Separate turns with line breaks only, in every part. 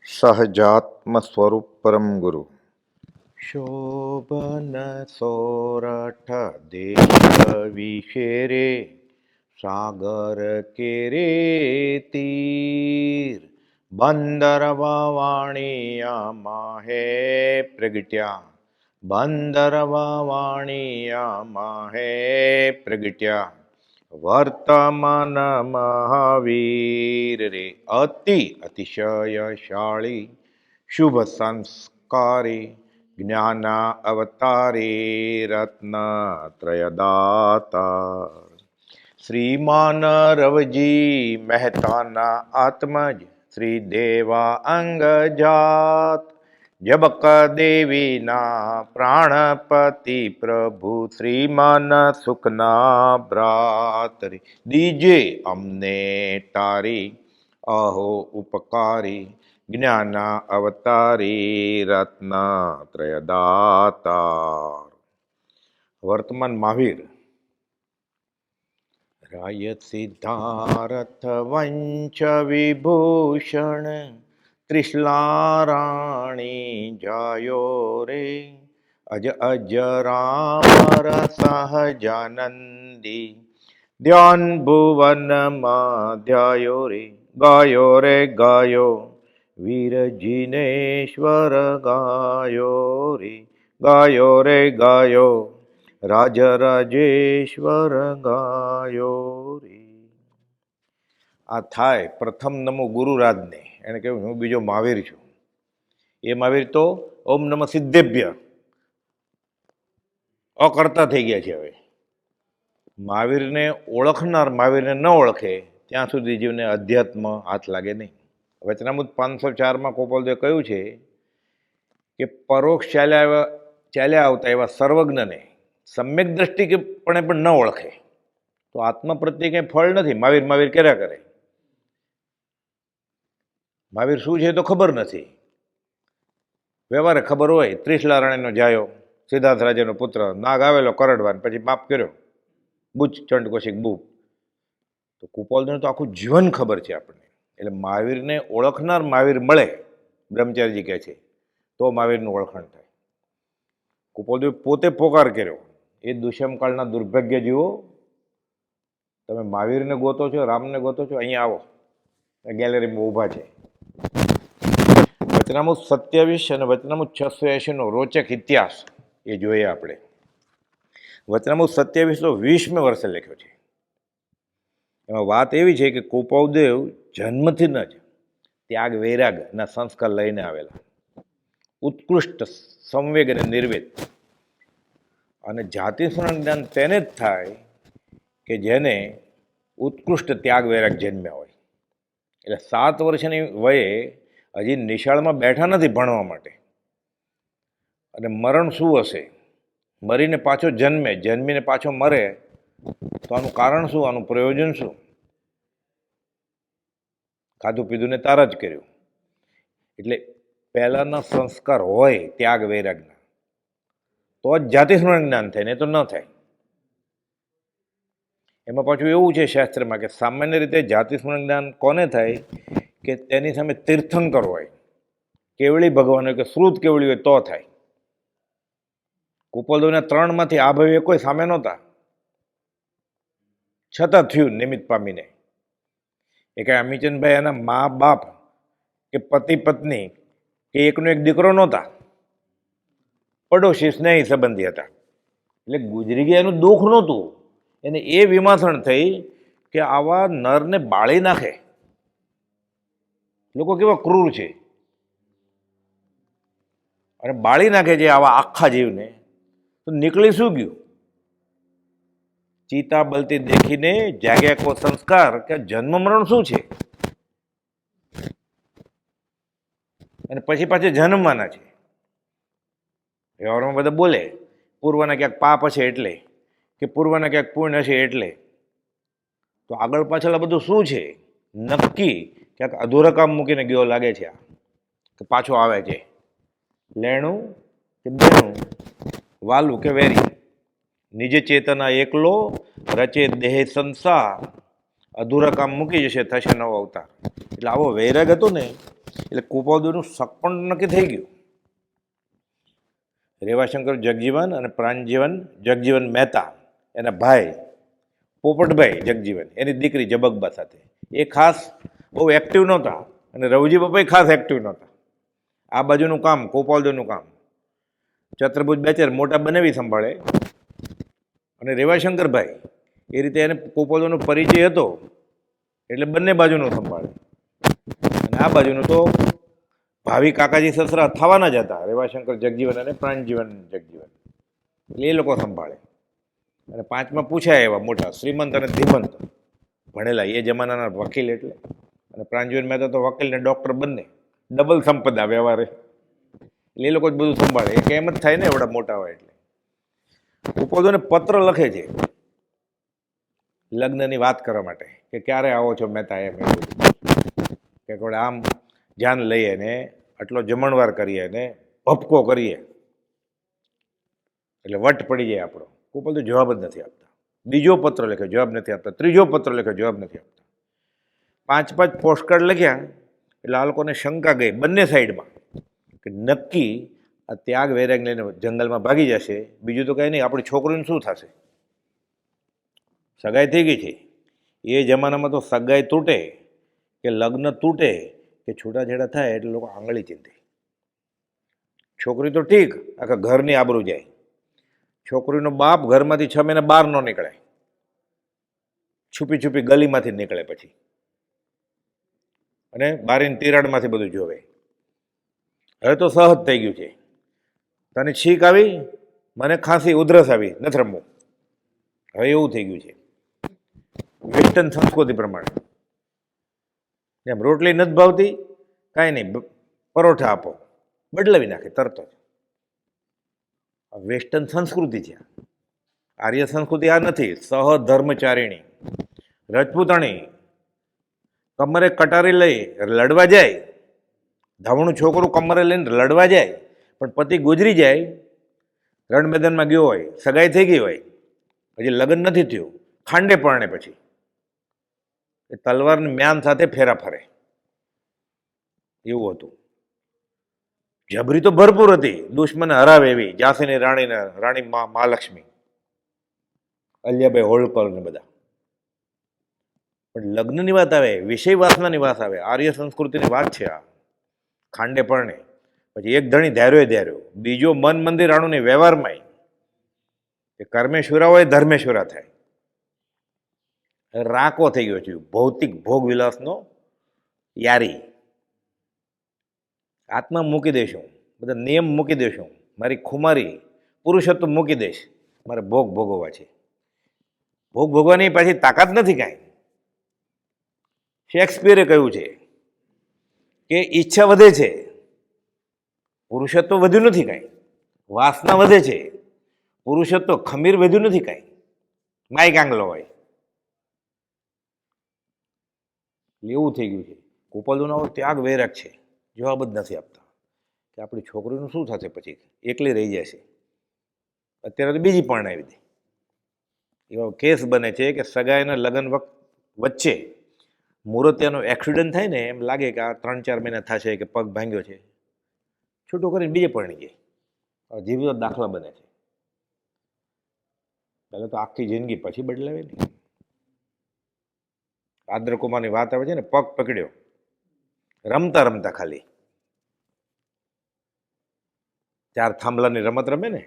સહજાત્મ સ્વરૂપ પરમ ગુરુ.
શોભન સોરઠ દેશ વિશેરે સાગર કેરે તીર બંદર વાણિયા માહે પ્રગટ્યા બંદર વાણિયા માહે પ્રગટ્યા વર્તમાન મહાવીર રે અતિશયશાળી શુભ સંસ્કારી જ્ઞાન અવતારી રત્નત્રયદાતા શ્રીમાન રવજી મહેતાના આત્મજ શ્રી દેવા અંગજાત જબક દેવીના પ્રાણપતિ પ્રભુ શ્રીમાન સુખના ભ્રાતરી દીજે અમને તારી અહો ઉપકારી જ્ઞાન અવતારી રત્નત્રયદાતા. વર્તમાન મહાવીર રાય સિદ્ધાર્થ વંચ વિભૂષણ ત્રિશલા રાણી જાયો રે અજ અજરામર સહજાનંદી ધ્યાન ભુવન ધ્યાયો રે ગાયો રે ગાયો વીર જિનેશ્વર ગાયો રે ગાયો રે ગાયો રાજરાજેશ્વર ગાયો રે. આ થાય પ્રથમ નમો ગુરુરાજને. એને કહ્યું હું બીજો મહાવીર છું. એ મહાવીર તો ઓમ નમઃ સિદ્ધેભ્ય અકર્તા થઈ ગયા છે. હવે મહાવીરને ઓળખનાર મહાવીરને ન ઓળખે ત્યાં સુધી જીવને અધ્યાત્મ હાથ લાગે નહીં. વચનામૃત 504માં ગોપાલદેવે કહ્યું છે કે પરોક્ષ ચાલ્યા આવતા એવા સર્વજ્ઞને સમ્યક દ્રષ્ટિપણે પણ ન ઓળખે તો આત્મા પ્રત્યે કંઈ ફળ નથી. મહાવીર મહાવીર કર્યા કરે. મહાવીર શું છે તો ખબર નથી. વ્યવહારે ખબર હોય ત્રિશલા રાણીનો જાયો સિદ્ધાર્થ રાજાનો પુત્ર નાગ આવેલો કરડવાન પછી પાપ કર્યો બુચ ચંડ કૌશિક બુપ. તો કુપાલદેવનું તો આખું જીવન ખબર છે આપણને. એટલે મહાવીરને ઓળખનાર મહાવીર મળે બ્રહ્મચારીજી કહે છે તો મહાવીરનું ઓળખાણ થાય. કુપાલદેવ પોતે પોકાર કર્યો એ દુષ્યમકાળના દુર્ભાગ્ય જીવો તમે મહાવીરને ગોતો છો રામને ગોતો છો અહીંયા આવો ગેલેરીમાં ઊભા છે. વચનામૃત 27 અને વચનામૃત 680નો રોચક ઇતિહાસ એ જોઈએ આપણે. વચનામૃત 27 તો 20મે વર્ષે લખ્યો છે. એમાં વાત એવી છે કે કુપાલદેવ જન્મથી જ ત્યાગ વૈરાગના સંસ્કાર લઈને આવેલા ઉત્કૃષ્ટ સંવેગ અને નિર્વેદ. અને જાતિ જ્ઞાન તેને જ થાય કે જેને ઉત્કૃષ્ટ ત્યાગ વૈરાગ જન્મ્યા હોય. એટલે 7 વર્ષની વયે હજી નિશાળમાં બેઠા નથી ભણવા માટે. અને મરણ શું હશે? મરીને પાછો જન્મે, જન્મીને પાછો મરે તો આનું કારણ શું? આનું પ્રયોજન શું? ખાધું પીધું ને તાર જ કર્યું. એટલે પહેલાંના સંસ્કાર હોય ત્યાગ વૈરાગના તો જ જાતિસ્મરણ જ્ઞાન થાય, નહીં તો ન થાય. એમાં પાછું એવું છે શાસ્ત્રમાં કે સામાન્ય રીતે જાતિસ્મરણ જ્ઞાન કોને થાય કે તેની સામે તીર્થંકર હોય, કેવળી ભગવાન હોય કે શ્રુત કેવળી હોય તો થાય. કુપાલદેવના 3માંથી આ ભાઈ કોઈ સામે નહોતા, છતાં થયું નિમિત્ત પામીને. એ કાંઈ અમીચંદભાઈ એના મા બાપ કે પતિ પત્ની કે એકનો એક દીકરો નહોતા, પડોશી સ્નેહી સંબંધી હતા. એટલે ગુજરી ગયા એનું દુઃખ નહોતું, એને એ વિમાસણ થઈ કે આવા નરને બાળી નાખે. લોકો કેવા ક્રૂર છે અને બાળી નાખે છે આવા આખા જીવને. તો નીકળી શું ગયું? ચિતા બલતી દેખીને જાગ્યા કો સંસ્કાર કે જન્મ મરણ શું છે, અને પછી પાછા જન્મવાના છે. વ્યવહારમાં બધા બોલે પૂર્વના ક્યાંક પાપ હશે એટલે કે પૂર્વના ક્યાંક પુણ્ય હશે એટલે. તો આગળ પાછળ આ બધું શું છે? નક્કી ક્યાંક અધૂરા કામ મૂકીને ગયો લાગે છે. આ કે પાછો આવે છે. લેણું કે દેણું, વાલું કે વેરી, નિજ ચેતના એકલો રચે દેહ સંસાર, અધૂરા કામ મૂકી જશે થશે નવો અવતાર. એટલે આવો વૈરાગ હતો ને એટલે કુપાવદુનું શક પણ નક્કી થઈ ગયું. રેવાશંકર જગજીવન અને પ્રાણજીવન જગજીવન મહેતા એના ભાઈ પોપટભાઈ જગજીવન એની દીકરી જબકબા સાથે એ ખાસ બહુ એક્ટિવ નહોતા અને રવજી બાપાએ ખાસ એક્ટિવ નહોતા. આ બાજુનું કામ કુપાવદુનું કામ ચતુર્ભુજ બેચર મોટા બનાવી સંભાળે અને રેવાશંકરભાઈ એ રીતે એને કુપાવદુનો પરિચય હતો એટલે બંને બાજુનું સંભાળે. અને આ બાજુનું તો ભાવિ કાકાજી સસરા થવાના જ હતા, રેવાશંકર જગજીવન અને પ્રાણજીવન જગજીવન, એટલે એ લોકો સંભાળે. અને પાંચમાં પૂછાય એવા મોટા શ્રીમંત અને ધીમંત ભણેલા એ જમાનાના વકીલ એટલે, અને પ્રાણજીવન મહેતા તો વકીલ ને ડૉક્ટર બંને, ડબલ સંપદા વ્યવહારે, એટલે એ લોકો જ બધું સંભાળે. એ એમ જ થાય ને એવડા મોટા હોય એટલે. કુપાવદુને પત્ર લખે છે લગ્નની વાત કરવા માટે કે ક્યારે આવો છો મહેતા, એમ એવું કે આમ જાન લઈએ ને આટલો જમણવાર કરીએ ને ભપકો કરીએ એટલે વટ પડી જાય આપણો. કુપાવદુ જવાબ જ નથી આપતા. બીજો પત્ર લખ્યો, જવાબ નથી આપતા. ત્રીજો પત્ર લખ્યો, જવાબ નથી આપતા. 5 પોસ્ટકાર્ડ લખ્યા એટલે આ લોકોને શંકા ગઈ બંને સાઈડમાં કે નક્કી આ ત્યાગ વૈરાગ લઈને જંગલમાં ભાગી જશે, બીજું તો કંઈ નહીં, આપણી છોકરીનું શું થશે? સગાઈ થઈ ગઈ છે. એ જમાનામાં તો સગાઈ તૂટે કે લગ્ન તૂટે કે છૂટાછેડા થાય એટલે લોકો આંગળી ચીંધે. છોકરી તો ઠીક, આખા ઘરની આબરૂ જાય. છોકરીનો બાપ ઘરમાંથી 6 મહિના બહાર ન નીકળે, છુપી છુપી ગલીમાંથી નીકળે પછી, અને બારીની તિરાડમાંથી બધું જોવે. હવે તો સહજ થઈ ગયું છે, તને છીક આવી, મને ખાંસી ઉધરસ આવી, નથી રમવું. હવે એવું થઈ ગયું છે વેસ્ટર્ન સંસ્કૃતિ પ્રમાણે. જેમ રોટલી નથી ભાવતી, કાંઈ નહીં, પરોઠા આપો, બદલાવી નાખે તરત જ. આ વેસ્ટર્ન સંસ્કૃતિ છે. આર્ય સંસ્કૃતિ આ નથી. સહધર્મચારિણી રજપૂતાણી કમરે કટારી લઈ લડવા જાય, ધાવણું છોકરું કમરે લઈને લડવા જાય, પણ પતિ ગુજરી જાય, રણ મેદાનમાં ગયો હોય, સગાઈ થઈ ગઈ હોય, હજી લગ્ન નથી થયું, ખાંડે પરણે પછી એ તલવારની મ્યાન સાથે ફેરા ફરે, એવું હતું. જબરી તો ભરપૂર હતી, દુશ્મને હરાવે એવી. ઝાંસીની રાણી મહાલક્ષ્મી, અલ્યાભાઈ હોળકર ને બધા. પણ લગ્નની વાત આવે, વિષય વાસનાની વાત આવે, આર્ય સંસ્કૃતિની વાત છે આ. ખાંડે પરણે પછી એક ધણી ધ્યાર્યો, બીજો મન મંદિર રાણુની વ્યવહારમાં એ કર્મેશ્વરા હોય ધર્મેશ્વરા થાય. રાકો થઈ ગયો છે ભૌતિક ભોગ વિલાસનો યારી. આત્મા મૂકી દઈશું, બધા નિયમ મૂકી દઈશું, મારી ખુમારી પુરુષત્વ મૂકી દઈશ, મારે ભોગ ભોગવવા છે. ભોગ ભોગવાની પાછી તાકાત નથી કાંઈ. શેક્સપિયરે કહ્યું છે કે ઈચ્છા વધે છે, પુરુષત્વ વધ્યું નથી કાંઈ. વાસના વધે છે, પુરુષત્વ ખમીર વધ્યું નથી કાંઈ. માઇક આંગલો હોય એવું થઈ ગયું છે. કુપાવદુનો ત્યાગ વૈરાગ છે, જવાબ જ નથી આપતા કે આપણી છોકરીનું શું થશે, પછી એકલી રહી જશે. અત્યારે તો બીજી પરણાવી દે. એવો કેસ બને છે કે સગાઈના લગ્ન વચ્ચે મુહૂર્તિયાનો એક્સિડન્ટ થાય ને, એમ લાગે કે આ 3-4 મહિના થશે કે પગ ભાંગ્યો છે, છૂટું કરીને બીજે પરણી જાય. જીવતો દાખલા બને છે. પહેલાં તો આખી જિંદગી, પછી બદલાવે નહીં. આદ્રકુમારની વાત આવે છે ને, પગ પકડ્યો, રમતા રમતા ખાલી 4 થાંભલાની રમત રમે ને,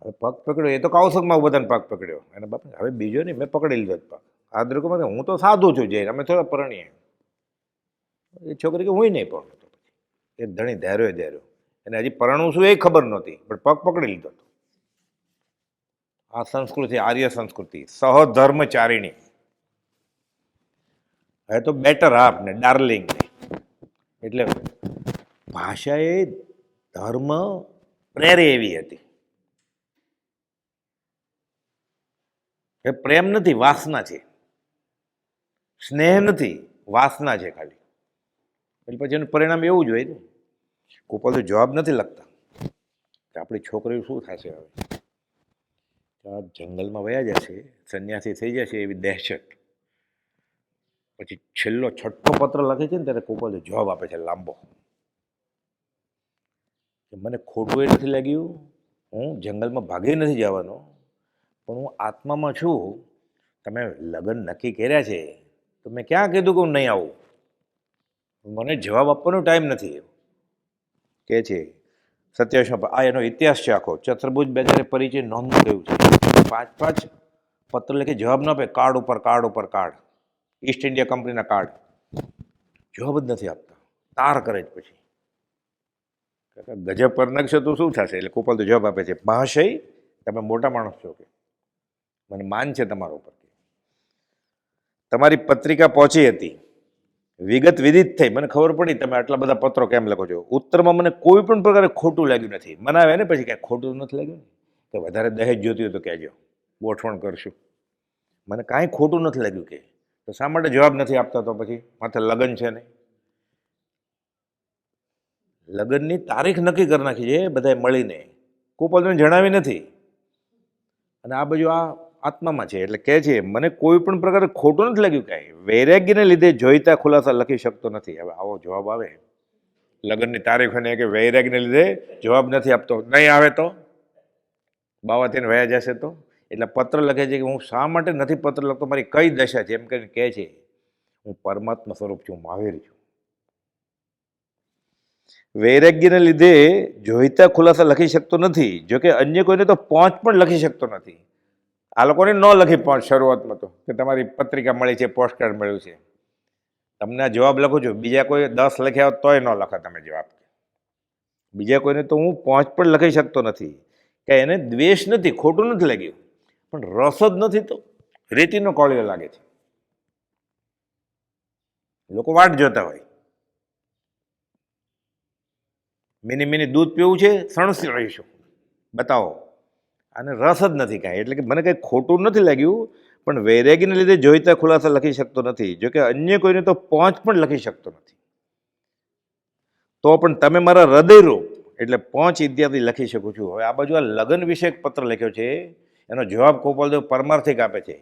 હવે પગ પકડ્યો, એ તો કૌશકમાં બધાને પગ પકડ્યો એના બાપ. હવે બીજો નહીં, મેં પકડી લીધો પગ. આદ્રકુમાર હું તો સાધુ છું, જઈને અમે થોડા પરણીએ. એ છોકરી કે હું નહીં પરણતો. પછી એ ધણી ધ્યાર્યો, એને હજી પરણવું શું એ ખબર નહોતી, પણ પગ પકડી લીધો હતો. આ સંસ્કૃતિ આર્ય સંસ્કૃતિ, સહધર્મચારિણી. હવે તો બેટર હાફ ને ડાર્લિંગ ને, એટલે ભાષા એ ધર્મ પ્રેરે એવી હતી. એ પ્રેમ નથી, વાસના છે. સ્નેહ નથી, વાસના છે ખાલી. એટલે પછી એનું પરિણામ એવું જ હોય ને. કુપાવદુ જવાબ નથી લખતા કે આપણી છોકરી શું થશે. હવે આ જંગલમાં વયા જશે, સંન્યાસી થઈ જશે એવી દહેશત. પછી છેલ્લો છઠ્ઠો પત્ર લખે છે ને ત્યારે ગોપાલ જવાબ આપે છે લાંબો, કે મને ખોટું એ નથી લાગ્યું, હું જંગલમાં ભાગી નથી જવાનો, પણ હું આત્મામાં છું. તમે લગ્ન નક્કી કર્યા છે તો મેં ક્યાં કીધું કે હું નહીં આવું? મને જવાબ આપવાનો ટાઈમ નથી. કે છે સત્યાવીસમાં આ એનો ઇતિહાસ છે આખો. ચતુર્ભુજ બેચારે પરિચય નોંધવું ગયું છે. 5-5 પત્ર લખી જવાબ ન આપે, કાર્ડ ઉપર કાર્ડ ઉપર કાર્ડ, ઈસ્ટ ઇન્ડિયા કંપનીના કાર્ડ, જવાબ જ નથી આપતા, તાર કરે જ. પછી ગજબ પર નાખશો તો શું થશે? એટલે ગોપાલ તો જવાબ આપે છે, મહાશય તમે મોટા માણસ છો, કે મને માન છે તમારા ઉપર, તમારી પત્રિકા પહોંચી હતી, વિગત વિદિત થઈ, મને ખબર પડી તમે આટલા બધા પત્રો કેમ લખો છો. ઉત્તરમાં મને કોઈ પણ પ્રકારે ખોટું લાગ્યું નથી. મનાવે ને પછી કાંઈ ખોટું નથી લાગ્યું ને, કે વધારે દહેજ જોતી હોય તો કહેજો, ગોઠવણ કરશું. મને કાંઈ ખોટું નથી લાગ્યું. કે તો શા માટે જવાબ નથી આપતા? તો પછી માથે લગ્ન છે ને, લગ્નની તારીખ નક્કી કરી નાખી છે બધાએ મળીને, ગોપાલને જણાવી નથી. અને આ બાજુ આ આત્મામાં છે એટલે કહે છે મને કોઈ પણ પ્રકારે ખોટું નથી લાગ્યું. કાંઈ વૈરાગ્યને લીધે જોઈતા ખુલાસા લખી શકતો નથી. હવે આવો જવાબ આવે લગ્નની તારીખ અને કે વૈરાગ્યને લીધે જવાબ નથી આપતો, નહીં આવે તો બાવા થઈને વયા જશે તો. એટલે પત્ર લખે છે કે હું શા માટે નથી પત્ર લખતો, મારી કઈ દશા છે, એમ કરીને કહે છે હું પરમાત્મા સ્વરૂપ છું, મહાવીર છું. વૈરાગ્યને લીધે જોઈતા ખુલાસા લખી શકતો નથી, જોકે અન્ય કોઈને તો પહોંચ પણ લખી શકતો નથી. આ લોકોને ન લખી પહોંચ શરૂઆતમાં તો, કે તમારી પત્રિકા મળી છે, પોસ્ટકાર્ડ મળ્યું છે, તમને આ જવાબ લખું છું. બીજા કોઈ 10 લખ્યા હોત તોય ન લખા તમે જવાબ. બીજા કોઈને તો હું પહોંચ પણ લખી શકતો નથી. કે એને દ્વેષ નથી, ખોટું નથી લાગ્યું, પણ રસ જ નથી. તો રેતીનો કોળિયો લાગે છે. લોકો વાટ જોતા હોય, મિની મિની દૂધ પીવું છે, સણસી રહીશું, બતાવો. અને રસ જ નથી કાંઈ. એટલે કે મને કંઈ ખોટું નથી લાગ્યું, પણ વૈરાગ્યને લીધે જોઈતા ખુલાસા લખી શકતો નથી, જોકે અન્ય કોઈને તો પહોંચ પણ લખી શકતો નથી. તો પણ તમે મારા હૃદયરૂપ એટલે પહોંચ ઇત્યાદિ લખી શકું છું. હવે આ બાજુ આ લગ્ન વિશે પત્ર લખ્યો છે, એનો જવાબ ગોપાલદેવ પરમાર્થિક આપે છે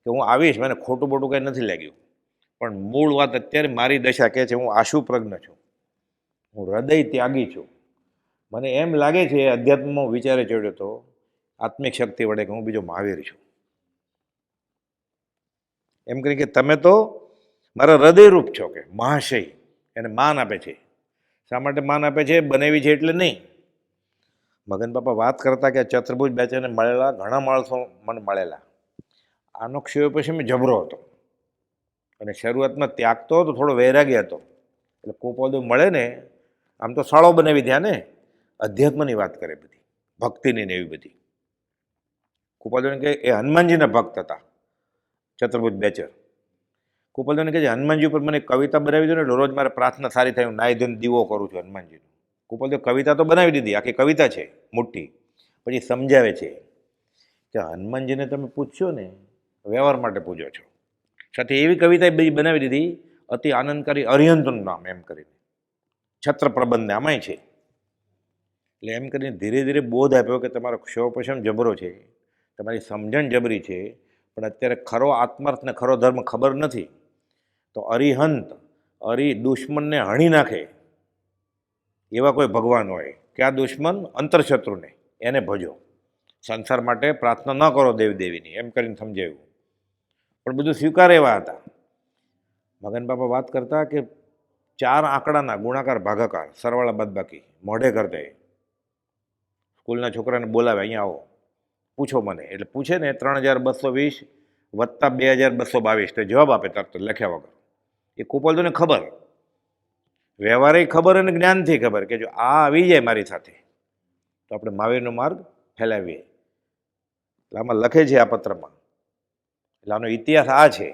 કે હું આવીશ, મને ખોટું બોટું કંઈ નથી લાગ્યું, પણ મૂળ વાત અત્યારે મારી દશા કહે છે હું આશુ પ્રજ્ઞ છું, હું હૃદય ત્યાગી છું. મને એમ લાગે છે અધ્યાત્મમાં વિચારે ચડ્યો હતો આત્મિક શક્તિ વડે કે હું બીજો મહાવીર છું. એમ કરી કે તમે તો મારા હૃદયરૂપ છો, કે મહાશય એને માન આપે છે. શા માટે માન આપે છે? બનાવી છે એટલે નહીં. મગન બાપા વાત કરતા કે ચતુર્ભુજ બેચાને મળેલા ઘણા માણસો મને મળેલા. આનો ક્ષયો પછી મેં જબરો હતો અને શરૂઆતમાં ત્યાગતો હતો, થોડો વૈરાગ્ય હતો. એટલે ગોપાલદેવ મળે ને, આમ તો શાળો બનાવી ત્યાં ને, અધ્યાત્મની વાત કરે, બધી ભક્તિની ને એવી બધી. ગોપાલદેવને કહે એ હનુમાનજીના ભક્ત હતા ચતુર્ભુજ બેચર. ગોપાલદેવને કહે છે હનુમાનજી ઉપર મને કવિતા બનાવી દો ને, એટલે રોજ મારે પ્રાર્થના સારી થાય, હું નાહી ધોઈને દીવો કરું છું હનુમાનજીનો. ગોપાલદેવ કવિતા તો બનાવી દીધી, આખી કવિતા છે મોટી. પછી સમજાવે છે કે હનુમાનજીને તમે પૂછશો ને, વ્યવહાર માટે પૂછો છો. સાથે એવી કવિતા બનાવી દીધી, અતિ આનંદકારી અરિહંતનું નામ એમ કરીને, છત્ર પ્રબંધને આમાંય છે. એટલે એમ કરીને ધીરે ધીરે બોધ આપ્યો કે તમારો ક્ષોપશમ જબરો છે, તમારી સમજણ જબરી છે, પણ અત્યારે ખરો આત્માર્થ ને ખરો ધર્મ ખબર નથી. તો અરિહંત, દુશ્મનને હણી નાખે એવા કોઈ ભગવાન હોય, કે આ દુશ્મન અંતરશત્રુને એને ભજો, સંસાર માટે પ્રાર્થના ન કરો દેવદેવીની, એમ કરીને સમજાવ્યું. પણ બધું સ્વીકારે એવા હતા. મગન બાપા વાત કરતા કે 4 આંકડાના ગુણાકાર ભાગાકાર સરવાળા બાદબાકી મોઢે કરતા. સ્કૂલના છોકરાને બોલાવે, અહીંયા આવો, પૂછો મને. એટલે પૂછે ને 3220 વત્તા 2222, તો જવાબ આપે તરત લખ્યા વગર. એ ગોપાલદેવને ખબર, વ્યવહારે ખબર અને જ્ઞાનથી ખબર કે જો આ આવી જાય મારી સાથે તો આપણે મહાવીરનો માર્ગ ફેલાવીએ. એટલે આમાં લખે છે આ પત્રમાં. એટલે આનો ઇતિહાસ આ છે.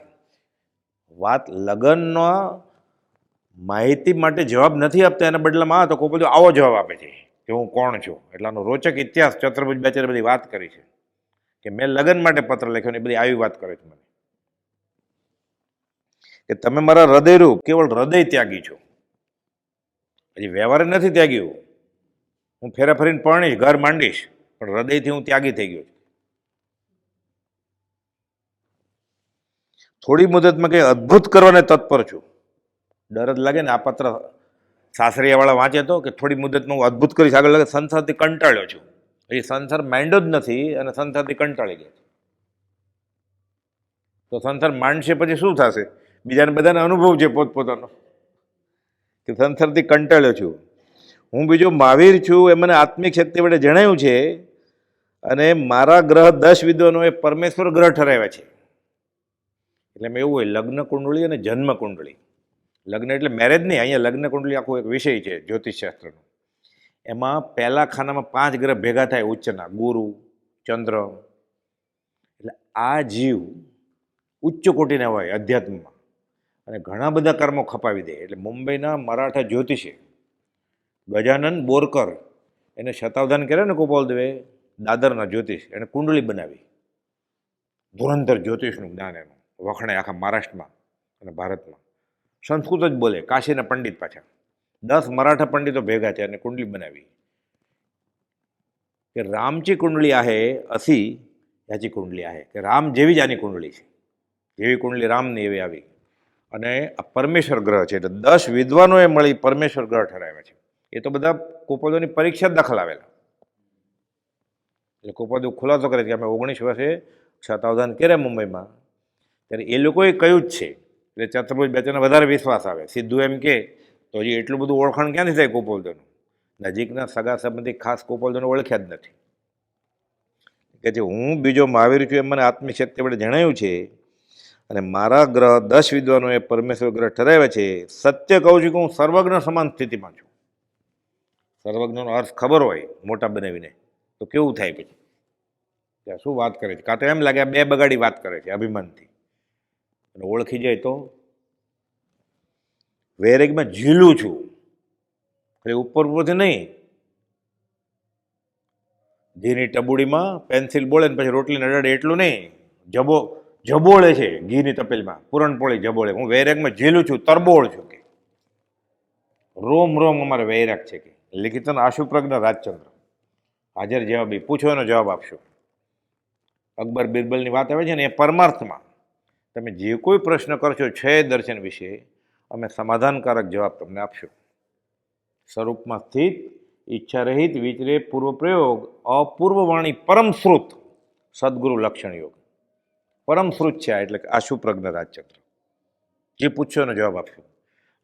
વાત લગ્નનો માહિતી માટે જવાબ નથી આપતા, એના બદલામાં તો ગોપાલદેવ આવો જવાબ આપે છે કે હું કોણ છું. એટલે આનો રોચક ઇતિહાસ ચતુર્ભુજ બેચારે બધી વાત કરી છે કે મેં લગ્ન માટે પત્ર લખ્યો ને, બધી આવી વાત કરે છે મને, કે તમે મારા હૃદયરૂપ કેવળ હૃદય ત્યાગી છો, હજી વ્યવહાર નથી ત્યાગ્યું. હું ફેરા ફરીને પરણીશ, ઘર માંડીશ, પણ હૃદયથી હું ત્યાગી થઈ ગયો છું. થોડી મુદતમાં કંઈ અદ્ભુત કરવાને તત્પર છું. ડર જ લાગે ને આ પત્ર સાસરિયાવાળા વાંચે તો કે થોડી મુદતમાં હું અદ્ભુત કરીશ, આગળ લાગે સંસારથી કંટાળ્યો છું. એ સંસાર માંડ્યો જ નથી અને સંસારથી કંટાળી ગયા છે. તો સંસાર માંડશે પછી શું થશે? બીજાને બધાને અનુભવ છે પોતપોતાનો કે સંસારથી કંટાળ્યો છું. હું બીજો મહાવીર છું એ મને આત્મિક શક્તિ વડે જણાયું છે અને મારા ગ્રહ 10 વિદ્વાનોએ પરમેશ્વર ગ્રહ ઠરાવ્યા છે. એટલે એમ એવું હોય લગ્ન કુંડળી અને જન્મ કુંડળી. લગ્ન એટલે મેરેજ નહીં, અહીંયા લગ્ન કુંડળી આખો એક વિષય છે જ્યોતિષશાસ્ત્રનો. એમાં પહેલા ખાનામાં 5 ગ્રહ ભેગા થાય ઉચ્ચના, ગુરુ, ચંદ્ર. એટલે આ જીવ ઉચ્ચ કોટીના હોય અધ્યાત્મમાં અને ઘણા બધા કર્મો ખપાવી દે. એટલે મુંબઈના મરાઠા જ્યોતિષે ગજાનન બોરકર એને શતાવધાન કર્યા ને ગોપાલ દવે, દાદરના જ્યોતિષ, એને કુંડળી બનાવી. ધુરંધર જ્યોતિષનું જ્ઞાન એનું વખણાય આખા મહારાષ્ટ્રમાં અને ભારતમાં. સંસ્કૃત જ બોલે, કાશીના પંડિત પાછા 10 મરાઠા પંડિતો ભેગા છે અને કુંડળી બનાવી કે રામची કુંડળી आहे अशी ह्याची કુંડળી आहे કે રામ જેવી જ આની કુંડળી છે. જેવી કુંડળી રામની એવી આવી. અને આ પરમેશ્વર ગ્રહ છે એટલે 10 વિદ્વાનોએ મળી પરમેશ્વર ગ્રહ ઠરાવ્યા છે. એ તો બધા કોપોદોની પરીક્ષા જ દાખલ આવેલા. એટલે કોપોદો ખુલાસો કરે છે કે અમે 19 વર્ષે શતાવધાન કર્યા મુંબઈમાં, ત્યારે એ લોકોએ કહ્યું જ છે. એટલે ચતુર્ભુજ બેચરને વધારે વિશ્વાસ આવે. સીધું એમ કે તો હજી એટલું બધું ઓળખાણ ક્યાંથી થાય કોપોલદોનું? નજીકના સગા સંબંધી ખાસ કોપોલદોને ઓળખ્યા જ નથી. કે જે હું બીજો મહાવીર છું એમ મને આત્મિક શક્તિ વડે જણાયું છે અને મારા ગ્રહ 10 વિદ્વાનોએ પરમેશ્વર ગ્રહ ઠરાવ્યા છે. સત્ય કહું છું કે હું સર્વજ્ઞ સમાન સ્થિતિમાં છું. સર્વજ્ઞનો અર્થ ખબર હોય મોટા બનાવીને તો કેવું થાય પછી? ત્યાં શું વાત કરે છે? કાં તો એમ લાગે આ બે બગાડી વાત કરે છે અભિમાનથી. અને ઓળખી જાય તો વૈરાગમાં ઝીલું છું. એટલે ઉપર ઉપરથી નહીં, ઘીની ટબુડીમાં પેન્સિલ બોળે ને પછી રોટલીને અડાડે એટલું નહીં, જબોળે છે ઘીની તપેલમાં પૂરણપોળી જબોળે. હું વૈરાગમાં ઝીલું છું, તરબોળ છું કે રોમ રોમ અમારે વૈરાગ છે કે લિખિતન આશુપ્રજ્ઞ રાજચંદ્ર. હાજર જવાબી, પૂછો એનો જવાબ આપશો. અકબર બિરબલની વાત આવે છે ને એ પરમાર્થમાં તમે જે કોઈ પ્રશ્ન કરશો છે દર્શન વિશે અમે સમાધાનકારક જવાબ તમને આપશું. સ્વરૂપમાં સ્થિત, ઈચ્છા રહિત, વિચરે પૂર્વ પ્રયોગ, અપૂર્વવાણી, પરમશ્રુત, સદગુરુ લક્ષણ યોગ. પરમશ્રુત છે આ, એટલે કે આશુપ્રજ્ઞ રાજચંદ્ર. જે પૂછશો એનો જવાબ આપશું.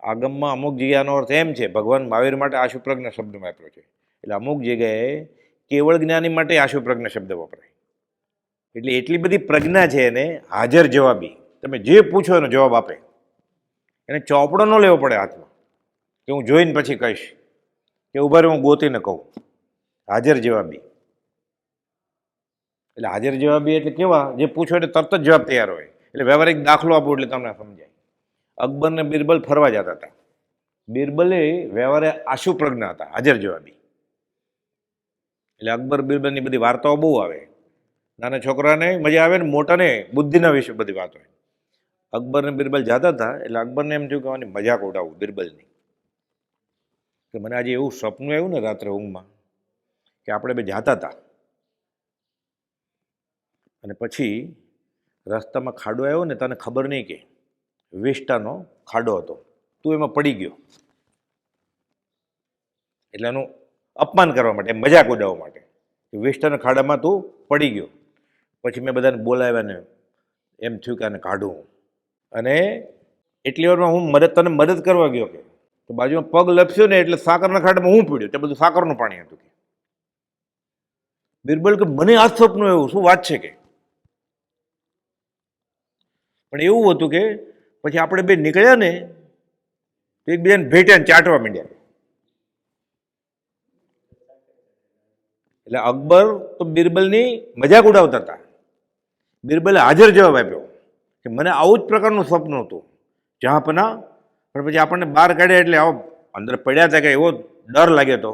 આગમમાં અમુક જગ્યાનો અર્થ એમ છે, ભગવાન મહાવીર માટે આશુપ્રજ્ઞ શબ્દ વાપર્યો છે. એટલે અમુક જગ્યાએ કેવળ જ્ઞાની માટે આશુપ્રજ્ઞ શબ્દ વપરાય. એટલે એટલી બધી પ્રજ્ઞા છે એને હાજર જવાબી. તમે જે પૂછો એનો જવાબ આપે. એને ચોપડો ન લેવો પડે હાથમાં કે હું જોઈને પછી કહીશ કે ઉભા રહે હું ગોતીને કહું. હાજર જવાબી. એટલે હાજર જવાબી એટલે કેવા? જે પૂછો એટલે તરત જ જવાબ તૈયાર હોય. એટલે વ્યવહારિક દાખલો આપો એટલે તમને સમજાય. અકબર ને બિરબલ ફરવા જતા હતા. બિરબલે વ્યવહારે આશુપ્રજ્ઞ હતા, હાજર જવાબી. એટલે અકબર બિરબલની બધી વાર્તાઓ બહુ આવે. નાના છોકરાને મજા આવે ને મોટાને બુદ્ધિના વિશે બધી વાત હોય. અકબર ને બિરબલ જતા હતા એટલે અકબરને એમ થયું કે આની મજાક ઉડાવું બિરબલની. કે મને આજે એવું સપનું આવ્યું ને રાત્રે ઊંઘમાં કે આપણે બે જતા હતા અને પછી રસ્તામાં ખાડો આવ્યો ને તને ખબર નહીં કે વિષ્ટાનો ખાડો હતો, તું એમાં પડી ગયો. એટલે એનું અપમાન કરવા માટે, મજાક ઉડાવવા માટે કે વિષ્ટાના ખાડામાં તું પડી ગયો. પછી મેં બધાને બોલાવ્યા ને એમ થયું કે આને કાઢું. અને એટલી વારમાં હું તને મદદ કરવા ગયો કે તો બાજુમાં પગ લપસ્યો ને એટલે સાકરના ખાડામાં હું પીડ્યો. તે બધું સાકરનું પાણી હતું કે. બિરબલ કે મને આ સપનું એવું શું વાત છે કે? પણ એવું હતું કે પછી આપણે બે નીકળ્યા ને તો એકબીજાને ભેટ્યા ને ચાટવા માંડ્યા. એટલે અકબર તો બિરબલની મજાક ઉડાવતા હતા. બિરબલે હાજર જવાબ આપ્યો કે મને આવું જ પ્રકારનું સપનું હતું જહાંપના. પણ પછી આપણને બહાર કાઢ્યા એટલે આવો અંદર પડ્યા હતા કે એવો ડર લાગ્યો હતો,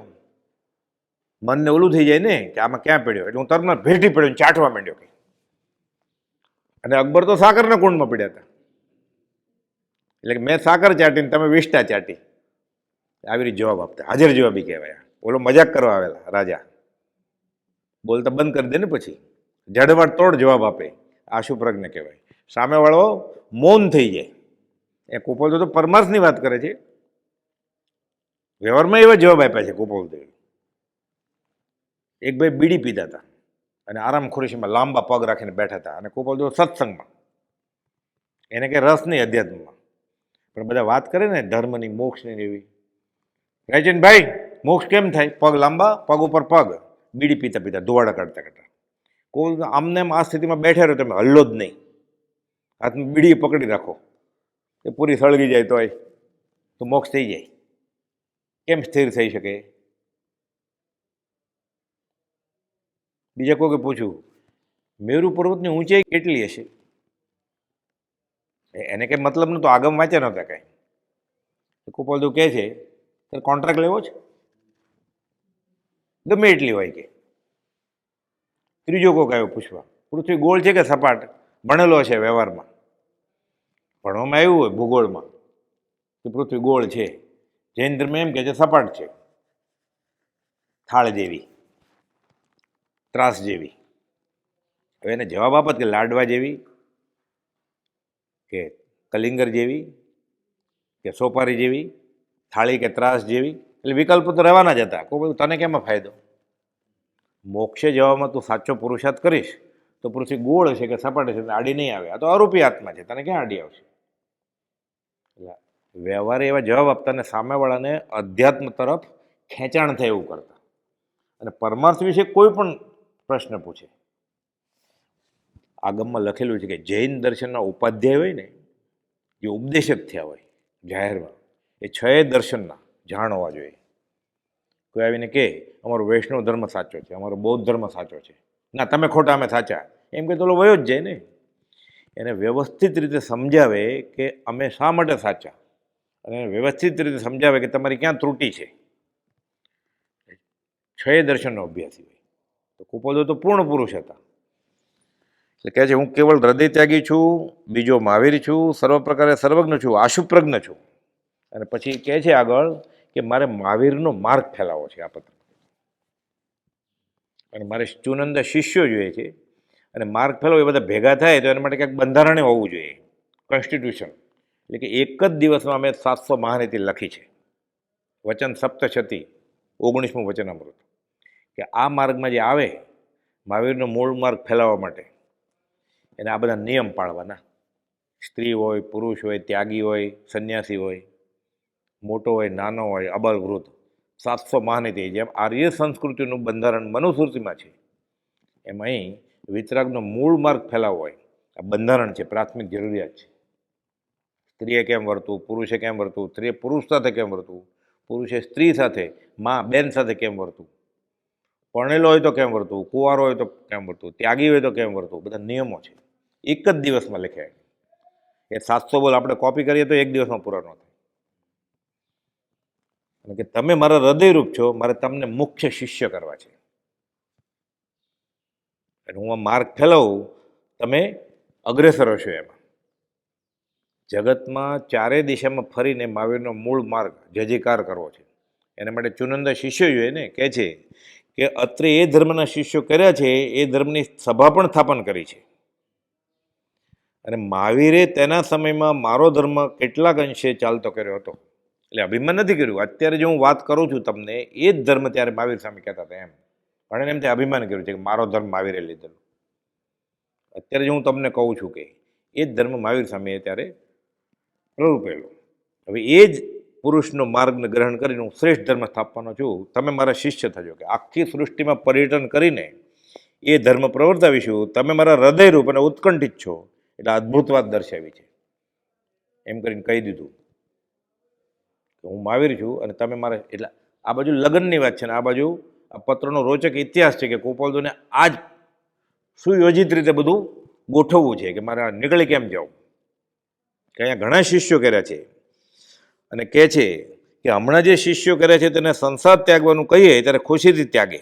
મનને ઓલું થઈ જાય ને કે આમાં ક્યાં પડ્યો. એટલે હું તરત ભેટી પડ્યો, ચાટવા માંડ્યો કે. અને અકબર તો સાકરના કુંડમાં પડ્યા હતા. એટલે મેં સાકર ચાટીને તમે વિષ્ટા ચાટી. આવી રીતે જવાબ આપતા હાજર જવાબી કહેવાય. ઓલો મજાક કરવા આવેલા રાજા બોલતા બંધ કરી દે ને પછી જડવાટ તોડ જવાબ આપે, આશુપ્રજ્ઞ કહેવાય. સામેવાળો મૌન થઈ જાય. એ કુપોલદેવ તો પરમાર્થની વાત કરે છે, વ્યવહારમાં એવા જવાબ આપ્યા છે કુપોલદેવ. એક ભાઈ બીડી પીતા હતા અને આરામ ખુરશીમાં લાંબા પગ રાખીને બેઠા હતા, અને કુપોલદેવ સત્સંગમાં, એને કંઈ રસ નહીં અધ્યાત્મમાં, પણ બધા વાત કરે ને ધર્મની, મોક્ષની એવી. કહે છે ને ભાઈ મોક્ષ કેમ થાય? પગ લાંબા, પગ ઉપર પગ, બીડી પીતા પીતા, ધુવાડા કાઢતા કાઢતા. કોઈ આમને આ સ્થિતિમાં બેઠા રહ્યો, તમે હલ્લો જ નહીં, હાથમાં બીડી પકડી રાખો, એ પૂરી સળગી જાય તોય તો મોક્ષ થઈ જાય. કેમ સ્થિર થઈ શકે? બીજા કોઈ પૂછ્યું, મેરુ પર્વતની ઊંચાઈ કેટલી હશે? એને કંઈ મતલબ નહોતો, આગમ વાંચ્યા નહોતા કાંઈ. કુપોલદેવ કહે છે, તારે કોન્ટ્રાક્ટ લેવો છે? ગમે એટલી હોય કે. ત્રીજો કોક આવ્યો પૂછવા, પૃથ્વી ગોળ છે કે સપાટ? ભણેલો છે વ્યવહારમાં, ભણવામાં આવ્યું હોય ભૂગોળમાં કે પૃથ્વી ગોળ છે. જૈન ધર્મ એમ કે છે સપાટ છે, થાળ જેવી, ત્રાસ જેવી. હવે એને જવાબ આપત કે લાડવા જેવી, કે કલિંગર જેવી, કે સોપારી જેવી, થાળી કે ત્રાસ જેવી. એટલે વિકલ્પ તો રહેવાના જ હતા. કોઈ તને કેમાં ફાયદો? મોક્ષે જવામાં તું સાચો પુરુષાર્થ કરીશ તો પૃથ્વી ગોળ છે કે સપાટ છે આડી નહીં આવે. આ તો અરૂપી આત્મા છે, તને ક્યાં આડી આવશે? એટલે વ્યવહારે એવા જવાબ આપતા ને સામેવાળાને અધ્યાત્મ તરફ ખેંચાણ થાય એવું કરતા. અને પરમાર્થ વિશે કોઈ પણ પ્રશ્ન પૂછે. આગમમાં લખેલું છે કે જૈન દર્શનના ઉપાધ્યાય હોય ને, જે ઉપદેશક થયા હોય જાહેરમાં, એ 6 દર્શનના જાણ હોવા જોઈએ. કોઈ આવીને કે અમારો વૈષ્ણવ ધર્મ સાચો છે, અમારો બૌદ્ધ ધર્મ સાચો છે, ના તમે ખોટા અમે સાચા, એમ કે તો વયો જ જાય ને. એને વ્યવસ્થિત રીતે સમજાવે કે અમે શા માટે સાચા, અને વ્યવસ્થિત રીતે સમજાવે કે તમારી ક્યાં ત્રુટિ છે. 6 દર્શનનો અભ્યાસી હોય. તો કુપોલદેવ તો પૂર્ણ પુરુષ હતા. એટલે કહે છે, હું કેવળ હૃદય ત્યાગી છું, બીજો મહાવીર છું, સર્વ પ્રકારે સર્વજ્ઞ છું, આશુપ્રજ્ઞ છું. અને પછી કહે છે આગળ કે મારે મહાવીરનો માર્ગ ફેલાવો છે આ પત્ર, અને મારે ચુનંદ શિષ્યો જોઈએ છે. અને માર્ગ ફેલાવો એ બધા ભેગા થાય તો એના માટે ક્યાંક બંધારણ હોવું જોઈએ, કોન્સ્ટિટ્યુશન. એટલે કે એક જ દિવસમાં અમે 700 મહાનીતિ લખી છે. વચન સપ્તશતી, 19મું વચનામૃત. કે આ માર્ગમાં જે આવે, મહાવીરનો મૂળ માર્ગ ફેલાવવા માટે એને આ બધા નિયમ પાળવાના. સ્ત્રી હોય, પુરુષ હોય, ત્યાગી હોય, સંન્યાસી હોય, મોટો હોય, નાનો હોય, અબલ વૃદ્ધ, 700 મહાનીતિ. જેમ આર્ય સંસ્કૃતિનું બંધારણ મનુસ્મૃતિમાં છે, એમ અહીં વિતરાગનો મૂળ માર્ગ ફેલાવવો હોય, આ બંધારણ છે, પ્રાથમિક જરૂરિયાત છે. સ્ત્રીએ કેમ વર્તવું, પુરુષે કેમ વર્તવું, સ્ત્રીએ પુરુષ સાથે કેમ વર્તવું, પુરુષે સ્ત્રી સાથે, મા બેન સાથે કેમ વર્તવું, પરણેલો હોય તો કેમ વર્તવું, કુંવારો હોય તો કેમ વર્તવું, ત્યાગી હોય તો કેમ વર્તવું, બધા નિયમો છે. એક જ દિવસમાં લખ્યા. એ 700 બોલ આપણે કોપી કરીએ તો એક દિવસમાં પૂરા ન થાય. અને કે તમે મારા હૃદયરૂપ છો, મારે તમને મુખ્ય શિષ્ય કરવા છે. અને હું આ માર્ગ ફેલાવું, તમે અગ્રેસર હશો એમાં. જગતમાં 4 દિશામાં ફરીને મહાવીરનો મૂળ માર્ગ જયજયકાર કરવો છે. એના માટે ચુનંદા શિષ્યો જોઈએ ને. કહે છે કે અત્રે એ ધર્મના શિષ્યો કર્યા છે, એ ધર્મની સભા પણ સ્થાપન કરી છે. અને મહાવીરે તેના સમયમાં મારો ધર્મ કેટલાક અંશે ચાલતો કર્યો હતો. એટલે અભિમાન નથી કર્યું. અત્યારે જે હું વાત કરું છું તમને, એ જ ધર્મ ત્યારે મહાવીર સામે કહેતા હતા એમ. પણ એમ તે અભિમાન કર્યું છે કે મારો ધર્મ મહાવીરે લીધેલો. અત્યારે જે હું તમને કહું છું કે એ જ ધર્મ મહાવીર સામે ત્યારે પ્રરૂપેલો. હવે એ જ પુરુષનો માર્ગને ગ્રહણ કરીને હું શ્રેષ્ઠ ધર્મ સ્થાપવાનો છું. તમે મારા શિષ્ય થજો. કે આખી સૃષ્ટિમાં પર્યટન કરીને એ ધર્મ પ્રવર્તાવીશું. તમે મારા હૃદયરૂપ અને ઉત્કંઠિત છો. એટલે અદ્ભુત વાત દર્શાવી છે. એમ કરીને કહી દીધું કે હું મહાવીર છું અને તમે મારા. એટલે આ બાજુ લગ્નની વાત છે ને આ બાજુ આ પત્રનો રોચક ઇતિહાસ છે કે કુપોલદેવને આ જ સુયોજિત રીતે બધું ગોઠવવું છે કે મારે નીકળી કેમ જાઉં. કે અહીંયા ઘણા શિષ્યો કર્યા છે અને કહે છે કે હમણાં જે શિષ્યો કર્યા છે તેને સંસાર ત્યાગવાનું કહીએ ત્યારે ખુશીથી ત્યાગે.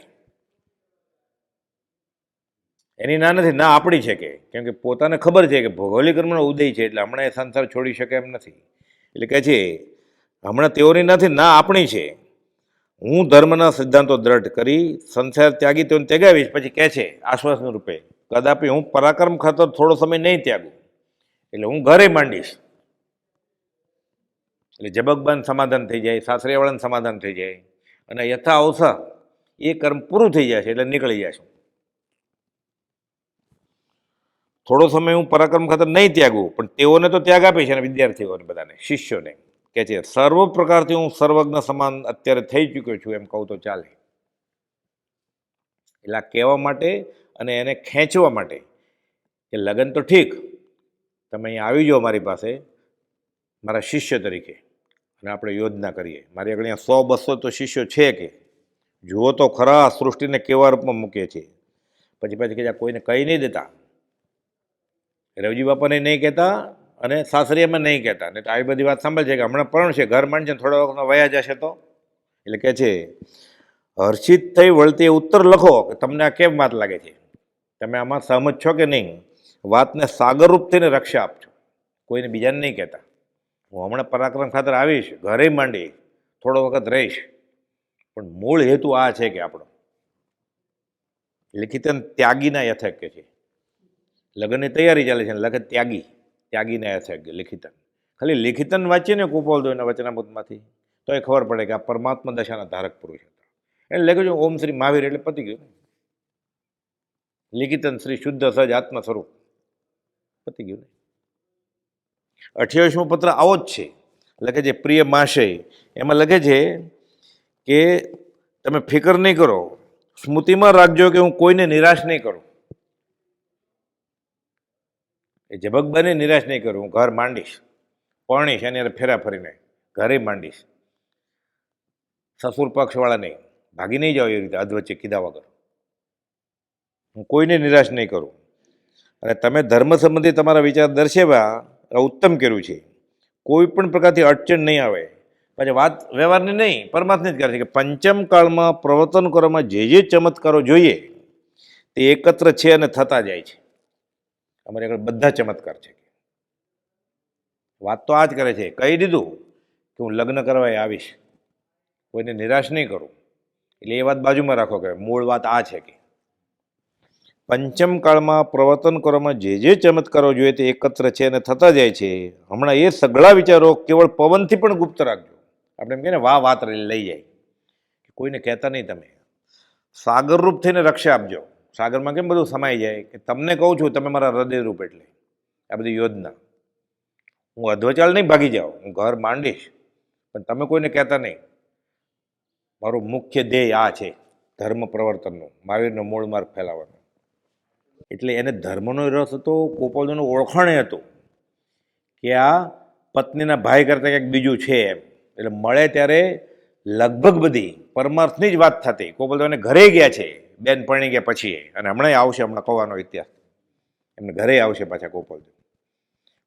એની ના નથી, ના આપણી છે. કે કેમ કે પોતાને ખબર છે કે ભૌગોલિક કર્મનો ઉદય છે એટલે હમણાં એ સંસાર છોડી શકે એમ નથી. એટલે કહે છે હમણાં તેઓની નથી, ના આપણી છે. હું ધર્મના સિદ્ધાંતો દ્રઢ કરી સંસાર ત્યાગી તેઓને ત્યાગાવીશ. પછી કહે છે આશ્વાસન રૂપે, કદાપી હું પરાક્રમ ખાતર થોડો સમય નહીં ત્યાગું. એટલે હું ઘરે માંડીશ. એટલે જબકબાન સમાધાન થઈ જાય, સાસરિયાવાળાનું સમાધાન થઈ જાય, અને યથા અવસર એ કર્મ પૂરું થઈ જાય છે એટલે નીકળી જાય છે. થોડો સમય હું પરાક્રમ ખાતર નહીં ત્યાગું, પણ તેઓને તો ત્યાગ આપે છે, અને વિદ્યાર્થીઓને બધાને, શિષ્યોને કે છે સર્વ પ્રકારથી હું સર્વજ્ઞ સમાન અત્યારે થઈ ચૂક્યો છું એમ કહું તો ચાલે. એટલે આ કહેવા માટે અને એને ખેંચવા માટે કે લગ્ન તો ઠીક, તમે અહીંયા આવી જાઓ મારી પાસે મારા શિષ્ય તરીકે, અને આપણે યોજના કરીએ. મારી આગળ અહીંયા 100-200 તો શિષ્યો છે કે જુઓ તો ખરા સૃષ્ટિને કેવા રૂપમાં મૂકીએ છીએ. પછી કે કોઈને કહી નહીં દેતા, રવજી બાપાને નહીં કહેતા અને સાસરિયામાં નહીં કહેતા. ને તો આવી બધી વાત સાંભળે છે કે હમણાં પણ છે, ઘર માંડશે થોડા વખતમાં વયા જશે તો. એટલે કે છે હર્ષિત થઈ વળતી ઉત્તર લખો કે તમને આ કેમ વાત લાગે છે, તમે આમાં સહમત છો કે નહીં. વાતને સાગરરૂપ થઈને રક્ષા આપજો, કોઈને બીજાને નહીં કહેતા. હું હમણાં પરાક્રમ ખાતર આવીશ, ઘરે માંડી થોડો વખત રહીશ, પણ મૂળ હેતુ આ છે કે આપણો લિખિતન ત્યાગીના યથાજ્ઞ છે. લગ્નની તૈયારી ચાલે છે, લગ્ન ત્યાગીના યથાજ્ઞ લિખિતન. ખાલી લિખિતન વાંચીએ ને કુપોલદેવના વચનામૃતમાંથી તો એ ખબર પડે કે આ પરમાત્મા દશાના ધારક પુરુષ હતા. એટલે લખ્યું છે ઓમ શ્રી મહાવીર એટલે પતી ગયું. લિખિતન શ્રી શુદ્ધ સહજ આત્મ સ્વરૂપ, પતી ગયું ને. 28મો પત્ર આવો જ છે. લખે છે પ્રિય મહાશય, એમાં લખે છે કે તમે ફિકર નહીં કરો, સ્મૃતિમાં રાખજો કે હું કોઈને નિરાશ નહીં કરું. એ જબકબાને નિરાશ નહીં કરું. હું ઘર માંડીશ, પરણીશ, એની ફેરા ફરીને ઘરે માંડીશ. સસુર પક્ષવાળા નહીં, ભાગી નહીં જાઓ એ રીતે અધવચ્ચે કીધા વગર. હું કોઈને નિરાશ નહીં કરું. અને તમે ધર્મ સંબંધી તમારા વિચાર દર્શાવ્યા ઉત્તમ કર્યું છે. કોઈ પણ પ્રકારથી અડચણ નહીં આવે. પછી વાત વ્યવહારની નહીં, પરમાત્માની જ કરે છે કે પંચમ કાળમાં પ્રવર્તન કરવામાં જે ચમત્કારો જોઈએ તે એકત્ર છે અને થતા જાય છે. અમારી આગળ બધા ચમત્કાર છે. વાત તો આ જ કરે છે, કહી દીધું કે હું લગ્ન કરવા આવીશ, કોઈને નિરાશ નહીં કરું. એટલે એ વાત બાજુમાં રાખો કે મૂળ વાત આ છે કે પંચમ કાળમાં પ્રવર્તન કરવામાં જે ચમત્કારો જોઈએ તે એકત્ર છે અને થતા જાય છે. હમણાં એ સગળા વિચારો કેવળ પવનથી પણ ગુપ્ત રાખજો. આપણે એમ કહીએ ને વાત લઈ જાય, કોઈને કહેતા નહીં. તમે સાગરરૂપ થઈને રક્ષા આપજો. સાગરમાં કેમ બધું સમાઈ જાય કે તમને કહું છું, તમે મારા હૃદયરૂપ. એટલે આ બધી યોજના. હું અધ્વચાલ નહીં ભાગી જાઉં, હું ઘર માંડીશ, પણ તમે કોઈને કહેતા નહીં. મારું મુખ્ય ધ્યેય આ છે, ધર્મ પ્રવર્તનનું, મહાવીરનો મૂળ માર્ગ ફેલાવવાનો. એટલે એને ધર્મનો રસ હતો, ગોપાલજીનું ઓળખાણ હતું કે આ પત્નીના ભાઈ કરતાં કંઈક બીજું છે એમ. એટલે મળે ત્યારે લગભગ બધી પરમાર્થની જ વાત થતી. ગોપાલદેવને ઘરે ગયા છે, બેન પરણી ગયા પછી, અને હમણાં આવશે, હમણાં કહેવાનો ઇતિહાસ, એમને ઘરે આવશે પાછા ગોપાલદેવ.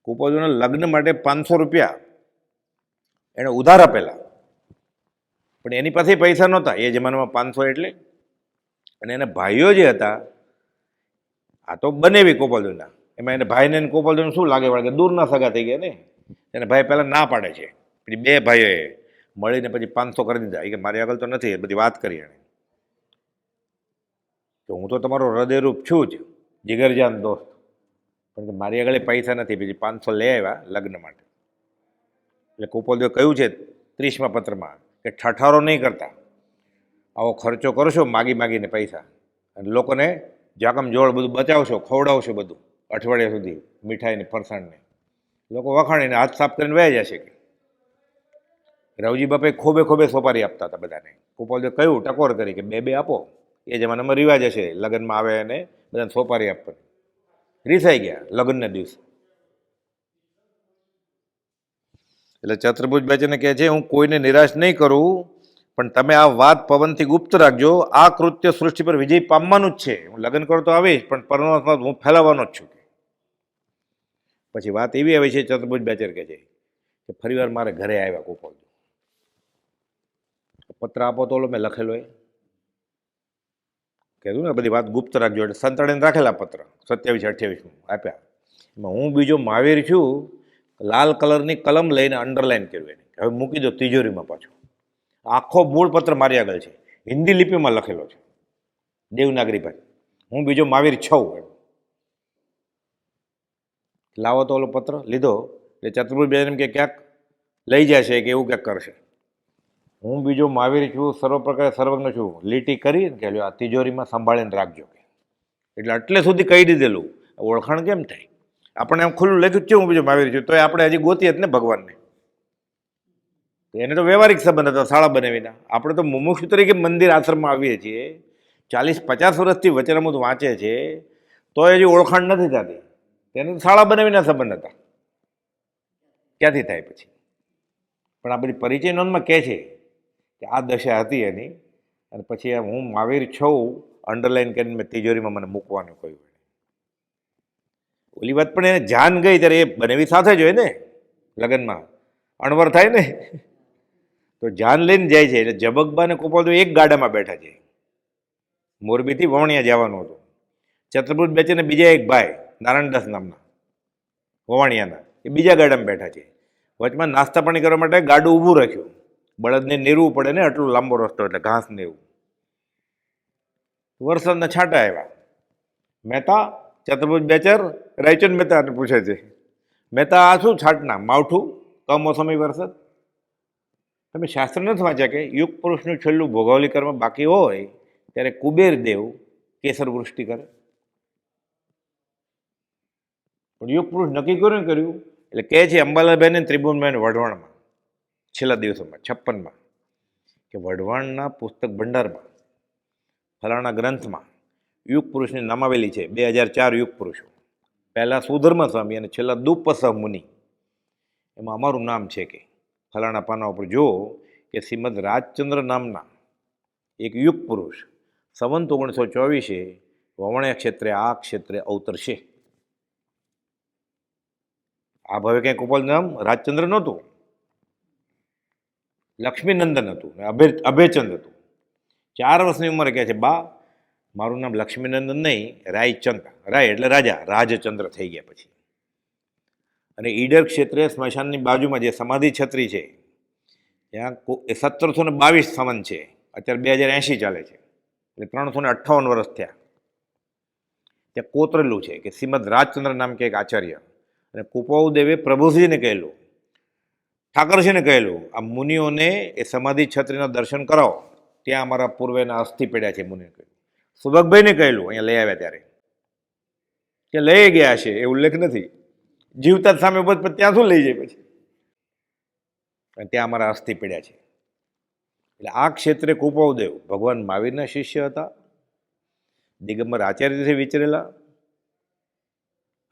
ગોપાલદેવના લગ્ન માટે 500 રૂપિયા એણે ઉધાર આપેલા, પણ એની પાસે પૈસા નહોતા એ જમાનામાં. 500 એટલે. અને એના ભાઈઓ જે હતા આ તો બનેવી ગોપાલદેવના, એમાં એને ભાઈને ગોપાલદેવને શું લાગે વળે કે દૂરના સગા થઈ ગયા ને. એને ભાઈ પહેલાં ના પાડે છે, પછી બે ભાઈઓએ મળીને પછી 500 કરી દીધા. એ કે મારી આગળ તો નથી, બધી વાત કરી એણે કે હું તો તમારો હૃદયરૂપ છું જ, જીગરજાન દોસ્ત, પણ કે મારી આગળ પૈસા નથી. પછી 500 લઈ આવ્યા લગ્ન માટે. એટલે ગોપાલદેવ કહ્યું છે 30મા પત્રમાં કે ઠઠારો નહીં કરતા, આવો ખર્ચો કરશો માગી માગીને પૈસા, અને લોકોને જાકમ જોડ બધું બચાવશો, ખવડાવશો બધું અઠવાડિયા સુધી, મીઠાઈને ફરસાણને. લોકો વખાણીને હાથ સાફ કરીને વહી જશે. કે રવજી બાપે ખોબે ખોબે સોપારી આપતા હતા બધાને. ગોપાલદેવ કહ્યું, ટકોર કરી કે બે આપો. એ જમાનામાં રિવાજ હશે, લગ્નમાં આવે અને બધાને સોપારી આપવાની. રીસાઈ ગયા લગ્નના દિવસે. એટલે ચતુર્ભુજ બેચને કહે છે હું કોઈને નિરાશ નહીં કરું, પણ તમે આ વાત પવનથી ગુપ્ત રાખજો. આ કૃત્ય સૃષ્ટિ પર વિજય પામવાનું જ છે. હું લગ્ન કરતો આવીશ, પણ પરમાત્મા હું ફેલાવવાનો જ છું. પછી વાત એવી આવી છે, ચતુર્ભુજ બેચર કહે છે કે ફરીવાર મારે ઘરે આવ્યા ગોપાલ. પત્ર આપો તો મેં લખેલો એ કીધું ને બધી વાત ગુપ્ત રાખજો. એટલે સંતાડીને રાખેલા પત્ર 27-28 આપ્યા. એમાં હું બીજો મહાવીર છું, લાલ કલરની કલમ લઈને અંડરલાઈન કર્યું એને. હવે મૂકી દો તિજોરીમાં પાછો. આખો મૂળ પત્ર મારી આગળ છે, હિન્દી લિપિમાં લખેલો છે, દેવનાગરી ભાઈ. હું બીજો મહાવીર છું એમ. લાવો તો ઓલો પત્ર લીધો એટલે ચતુર્ભુજ બેન એમ કે ક્યાંક લઈ જશે કે એવું ક્યાંક કરશે. હું બીજો મહાવીર છું, સર્વ પ્રકારે સર્વજ્ઞ છું, લીટી કરી કે આ તિજોરીમાં સંભાળીને રાખજો કે. એટલે એટલે સુધી કહી દીધેલું, ઓળખાણ કેમ થાય? આપણે એમ ખુલ્લું લખ્યું છે હું બીજો મહાવીર છું, તો આપણે હજી ગોતીએ જ ને ભગવાનને. એને તો વ્યવહારિક સંબંધ હતા શાળા બનાવીના. આપણે તો મુમુક્ષુ તરીકે મંદિર આશ્રમમાં આવીએ છીએ, 40-50 વર્ષથી વચનામૃત વાંચે છે, તો હજી ઓળખાણ નથી થતી. તેને શાળા બનાવીના સંબંધ હતા, ક્યાંથી થાય પછી? પણ આ બધી પરિચય નોંધમાં કહે છે કે આ દશા હતી એની, અને પછી હું મહાવીર છું અંડરલાઈન કરીને મેં તિજોરીમાં મને મૂકવાનું કહ્યું. ઓલી વાત પણ એને જાન ગઈ ત્યારે એ બનેવી સાથે જ હોય ને, લગ્નમાં અણવર થાય ને, તો જાન લઈને જાય છે. એટલે જબકબા ને કોપાલ તો એક ગાડામાં બેઠા છે, મોરબીથી વવણિયા જવાનું હતું. ચતુર્ભુજ બેચેને બીજા એક ભાઈ નારાયણદાસ નામના વવાણિયાના, એ બીજા ગાડામાં બેઠા છે. વચમાં નાસ્તા પાણી કરવા માટે ગાડું ઊભું રાખ્યું. બળદને નીરવું પડે ને, આટલો લાંબો રસ્તો એટલે ઘાસ ને એવું. વરસાદના છાંટા આવ્યા. મહેતા ચતુર્ભુજ બેચર રાયચંદ મહેતાને પૂછે છે, મહેતા આ શું છાંટના માવઠું કમોસમી વરસાદ? તમે શાસ્ત્ર નથી વાંચ્યા કે યુગ પુરુષનું છેલ્લું ભોગવલી કર્મ બાકી હોય ત્યારે કુબેર દેવ કેસર વૃષ્ટિ કરે? પણ યુગ પુરુષ નક્કી કર્યું એટલે કહે છે અંબાલાબેન અને ત્રિભુવનબેન વઢવાણમાં છેલ્લા દિવસોમાં 56માં કે વઢવાણના પુસ્તક ભંડારમાં ફલાણા ગ્રંથમાં યુગ પુરુષની નામાવેલી છે. 2004 યુગ પુરુષો, પહેલા સુધર્મ સ્વામી અને છેલ્લા દુપસહ મુનિ, એમાં અમારું નામ છે કે ફલાણા પાના ઉપર જો કે શ્રીમદ રાજચંદ્ર નામના એક યુગ પુરુષ સંવંત 1924 વવણિયા ક્ષેત્રે આ ક્ષેત્રે અવતરશે. આ ભવે કંઈ કુપાલ નામ રાજચંદ્ર નહોતું, લક્ષ્મીનંદન હતું, અભયચંદ હતું. 4 વર્ષની ઉંમરે કહે છે બા મારું નામ લક્ષ્મીનંદન નહીં રાયચંદ, રાય એટલે રાજા, રાજચંદ્ર થઈ ગયા પછી. અને ઈડર ક્ષેત્રે સ્મશાનની બાજુમાં જે સમાધિ છત્રી છે ત્યાં 1722 સંવંત છે, અત્યારે 2080 ચાલે છે, એટલે 358 વર્ષ થયા. ત્યાં કોતરેલું છે કે શ્રીમદ રાજચંદ્ર નામ કે એક આચાર્ય, અને કુપાઉદેવે પ્રભુજીને કહેલું, ઠાકરજીને કહેલું આ મુનિઓને એ સમાધિ છત્રીના દર્શન કરાવો, ત્યાં અમારા પૂર્વેના અસ્થિ પડ્યા છે. મુનિએ કહ્યું. સુભગભાઈને કહેલું અહીંયા લઈ આવ્યા ત્યારે કે લઈ ગયા છે એ ઉલ્લેખ નથી, જીવતા જ સામે ઉભા પણ ત્યાં શું લઈ જાય પછી? અને ત્યાં અમારા અસ્થિ પડ્યા છે. એટલે આ ક્ષેત્રે કુપાઉદેવ ભગવાન મહાવીરના શિષ્ય હતા, દિગંબર આચાર્યથી વિચરેલા,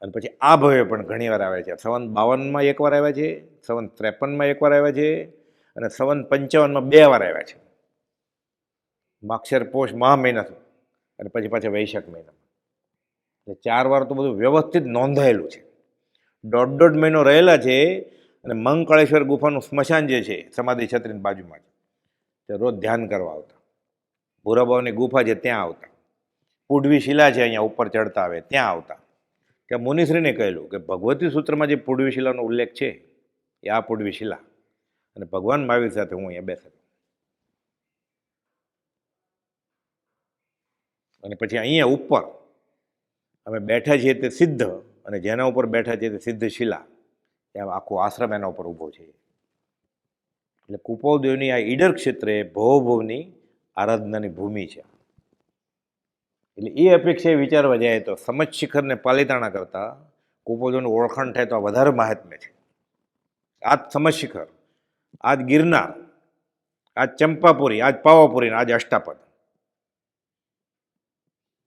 અને પછી આ ભવે પણ ઘણી વાર આવ્યા છે. સંવંત 52માં એકવાર આવ્યા છે, સંવંત 53માં એકવાર આવ્યા છે, અને સંવંત 55માં 2 વાર આવ્યા છે. માક્ષર પોષ મહા મહિના અને પછી પાછા વૈશાખ મહિનામાં. એટલે 4 વાર તો બધું વ્યવસ્થિત નોંધાયેલું છે. 1.5 મહિનો રહેલા છે. અને મંગળેશ્વર ગુફાનું સ્મશાન જે છે સમાધિ છત્રીની બાજુમાં છે, તે રોજ ધ્યાન કરવા આવતા. ભૂરાબાઓની ગુફા છે ત્યાં આવતા. પુડવી શિલા છે અહીંયા ઉપર ચડતા આવે ત્યાં આવતા. ત્યાં મુનિશ્રીને કહેલું કે ભગવતી સૂત્રમાં જે પુડવી શિલાનો ઉલ્લેખ છે એ આ પુડવી શિલા, અને ભગવાન મહાવીર સાથે હું અહીંયા બેસેલો. અને પછી અહીંયા ઉપર અમે બેઠા છીએ તે સિદ્ધ, અને જેના ઉપર બેઠા છીએ તે સિદ્ધ શિલા, ત્યાં આખો આશ્રમ એના ઉપર ઊભો છે. એટલે કુપાઉદેવની આ ઈડર ક્ષેત્રે ભવભવની આરાધનાની ભૂમિ છે. એટલે એ અપેક્ષાએ વિચારવા જાય તો સમજ શિખરને પાલિતાણા કરતા કુપાઉદેવનું ઓળખાણ થાય તો આ વધારે મહાત્મ્ય છે. આજ સમજ શિખર, આજ ગિરનાર, આજ ચંપાપુરી, આજ પાવાપુરી, આજ અષ્ટાપદ,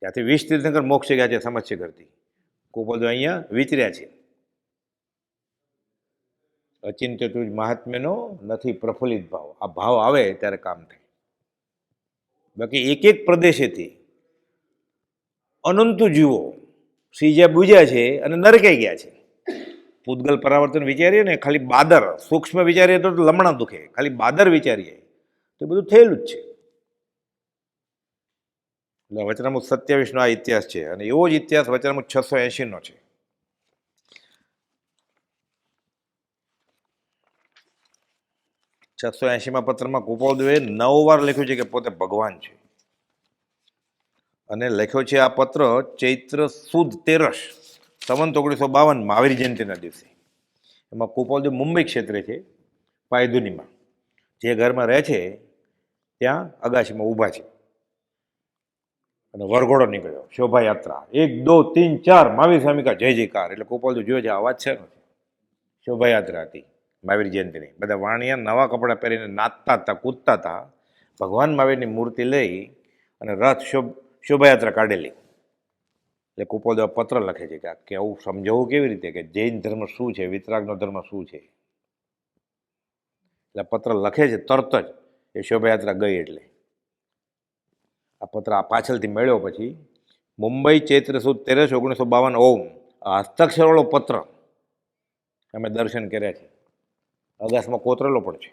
ત્યાંથી 20 તીર્થંકર મોક્ષ ગયા છે સમજ શિખરથી. કુપાઉદેવ અહીંયા વિચર્યા છે. અચિંત્ય તુજ મહાત્મ્યનો નથી પ્રફુલ્લિત ભાવ. આ ભાવ આવે ત્યારે કામ થાય. બાકી એક એક પ્રદેશેથી અનંત જીવો સીજ્યા બુજ્યા છે અને નરકે ગયા છે. પૂતગલ પરાવર્તન વિચારીએ ને, ખાલી બાદર સૂક્ષ્મ વિચારીએ તો લમણા દુખે, ખાલી બાદર વિચારીએ તો બધું થયેલું જ છે. એટલે વચનામૃત 27નો આ ઇતિહાસ છે, અને એવો જ ઇતિહાસ વચનામૃત 680નો છે. માં પત્રમાં કુપાઉદેવે 9 વાર લખ્યું છે કે પોતે ભગવાન છે, અને લખ્યો છે આ પત્ર ચૈત્ર સુદ 13 સંવંત 1952 મહાવીર જયંતિના દિવસે. એમાં કુપાલદેવ મુંબઈ ક્ષેત્રે છે, પાયધુનીમાં. જે ઘરમાં રહે છે ત્યાં અગાશીમાં ઊભા છે અને વરઘોડો નીકળ્યો, શોભાયાત્રા, 1 2 3 4 મહાવીર સ્વામી કા જય જયકાર. એટલે કુપાલદેવ જોયો છે અવાજ છે ને, શોભાયાત્રા હતી મહાવીર જયંતિની. બધા વાણિયા નવા કપડાં પહેરીને નાચતા હતા, કૂદતા હતા, ભગવાન મહાવીરની મૂર્તિ લઈ અને રથ શોભાયાત્રા કાઢેલી. એટલે કુપાલદેવ પત્ર લખે છે કે આવું સમજાવવું કેવી રીતે, કે જૈન ધર્મ શું છે, વિતરાગનો ધર્મ શું છે. એટલે પત્ર લખે છે તરત જ એ શોભાયાત્રા ગઈ. એટલે આ પત્ર આ પાછળથી મળ્યો પછી, મુંબઈ ચૈત્ર સુદ 13 1952 ઓમ, આ હસ્તાક્ષરવાળો પત્ર અમે દર્શન કર્યા છે, અગાસમાં કોતરેલો પણ છે.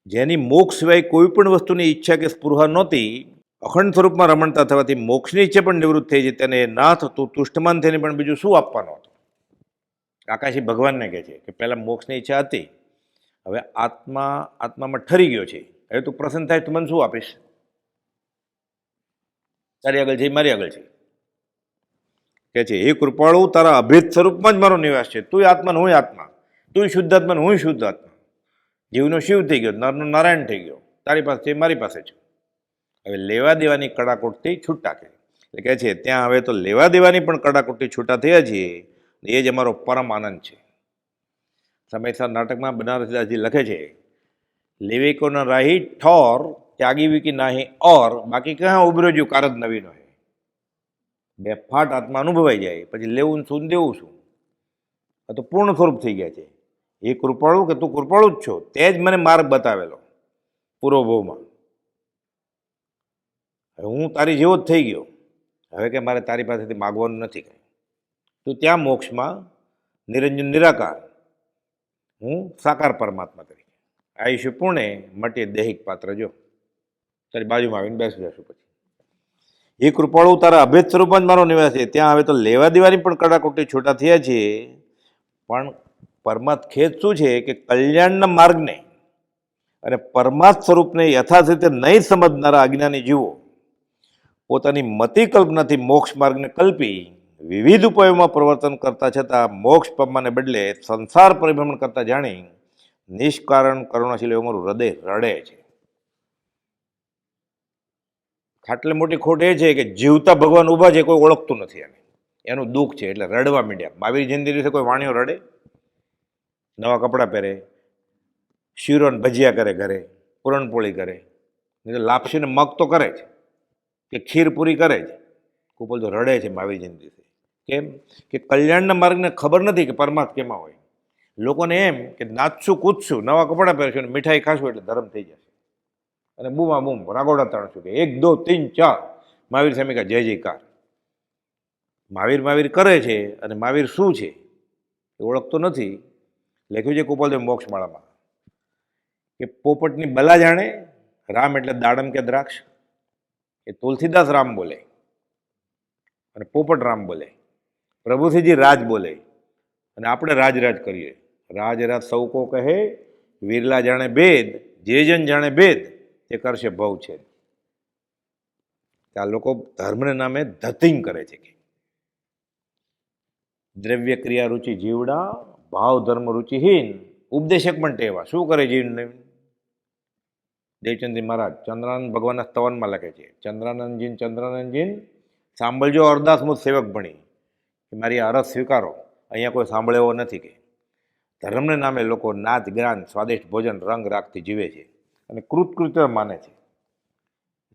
જેની મોક્ષ સિવાય કોઈ પણ વસ્તુની ઈચ્છા કે સ્પૃહા નહોતી, અખંડ સ્વરૂપમાં રમણતા થવાથી મોક્ષની ઈચ્છા પણ નિવૃત્ત થઈ છે, તેને ના થતું તુષ્ટમાન થઈને પણ બીજું શું આપવાનું હતું. આકાશી ભગવાનને કહે છે કે પહેલાં મોક્ષની ઈચ્છા હતી, હવે આત્મામાં ઠરી ગયો છે, હવે તું પ્રસન્ન થાય તું મને શું આપીશ, તારી આગળ છે મારી આગળ છે. કે છે એ કૃપાળુ તારા અભેદ સ્વરૂપમાં જ મારો નિવાસ છે, તું આત્મા હું આત્મા, તું શુદ્ધ આત્મા હું શુદ્ધ આત્મા. જીવનો શિવ થઈ ગયો, નરનો નારાયણ થઈ ગયો, તારી પાસે છે મારી પાસે છે. હવે લેવા દેવાની કડાકોટથી છૂટા છે. એટલે કહે છે ત્યાં હવે તો લેવા દેવાની પણ કડાકોટથી છૂટા થયા છીએ, એ જ અમારો પરમ આનંદ છે. સમયસર નાટકમાં બનારસદાસજી લખે છે, લેવે કો ન રાહી ઠોર, ત્યાગી વિકી નાહી ઓર, બાકી ક્યાં ઉભર્યો કારજ નવીનો હે. બે ફાટ આત્મા અનુભવાઈ જાય પછી લેવું શું દેવું શું, આ તો પૂર્ણ સ્વરૂપ થઈ ગયા છે. એ કૃપાળુ કે તું કૃપાળુ જ છો, તે જ મને માર્ગ બતાવેલો પૂર્વભવમાં. હવે હું તારી જેવો જ થઈ ગયો, હવે કે મારે તારી પાસેથી માગવાનું નથી કંઈ. તું ત્યાં મોક્ષમાં નિરંજન નિરાકાર, હું સાકાર પરમાત્મા તરીકે. આયુષ્ય પૂર્ણે મટે દૈહિક પાત્ર જો, તારી બાજુમાં આવીને બેસી જશું. પછી એ કૃપાળુ તારા અભેદ સ્વરૂપમાં જ મારો નિવાસ છે, ત્યાં હવે તો લેવા દેવાની પણ કડાકોટી છૂટા થયા છે. પણ પરમાર્થ ખેદ શું છે કે કલ્યાણના માર્ગને અને પરમાર્થ સ્વરૂપને યથાર્થ રીતે નહીં સમજનારા અજ્ઞાની જીવો પોતાની મતિ કલ્પનાથી મોક્ષ માર્ગને કલ્પી વિવિધ ઉપાયોમાં પ્રવર્તન કરતા છતાં મોક્ષ પામવાને બદલે સંસાર પરિભ્રમણ કરતા જાણી નિષ્કારણ કરુણાશીલ અમારું હૃદય રડે છે. ખાટલે મોટી ખોટ એ છે કે જીવતા ભગવાન ઊભા છે, કોઈ ઓળખતું નથી એને, એનું દુઃખ છે એટલે રડવા માંડ્યા. મહાવીર જયંતિ દિવસે કોઈ વાણીઓ રડે, નવા કપડાં પહેરે, શીરો ને ભજીયા કરે, ઘરે પૂરણપોળી કરે, લાપસીને મગ તો કરે જ, કે ખીર પૂરી કરે જ. કુપલ તો રડે છે મહાવીર જયંતિ દિવસે. કેમ કે કલ્યાણના માર્ગને ખબર નથી કે પરમાર્થ કેમાં હોય. લોકોને એમ કે નાચશું કૂદશું, નવા કપડાં પહેરશું, મીઠાઈ ખાશું એટલે ધર્મ થઈ જશે, અને બૂમા બૂમ રાગોડા તાણશું કે 1 2 3 4 મહાવીર સ્વામી કા જય જયકાર. મહાવીર કરે છે અને મહાવીર શું છે એ ઓળખતો નથી. લખ્યું છે કુપાલદેવ મોક્ષમાળામાં કે પોપટની બલા જાણે, રામ એટલે દાડમ કે દ્રાક્ષ. એ તુલસીદાસ રામ બોલે અને પોપટ રામ બોલે, પ્રભુસિંહજી રાજ બોલે અને આપણે રાજ કરીએ. રાજ સૌ કો કહે, વિરલા જાણે ભેદ, જે જન જાણે ભેદ તે કરશે ભવ છે. આ લોકો ધર્મને નામે ધતિંગ કરે છે કે દ્રવ્ય ક્રિયા રુચિ જીવડા, ભાવ ધર્મ રુચિહીન, ઉપદેશક પણ ટેવા. શું કરે જીવને? દેવચંદ્રી મહારાજ ચંદ્રાનંદ ભગવાનના સ્તવનમાં લખે છે, ચંદ્રાનંદજી સાંભળજો અરદાસ મુજ સેવક ભણી, કે મારી અરજ સ્વીકારો, અહીંયા કોઈ સાંભળે એવો નથી. કે ધર્મને નામે લોકો નાચ ગાન સ્વાદિષ્ટ ભોજન રંગ રાખથી જીવે છે અને કૃતકૃત્ય માને છે.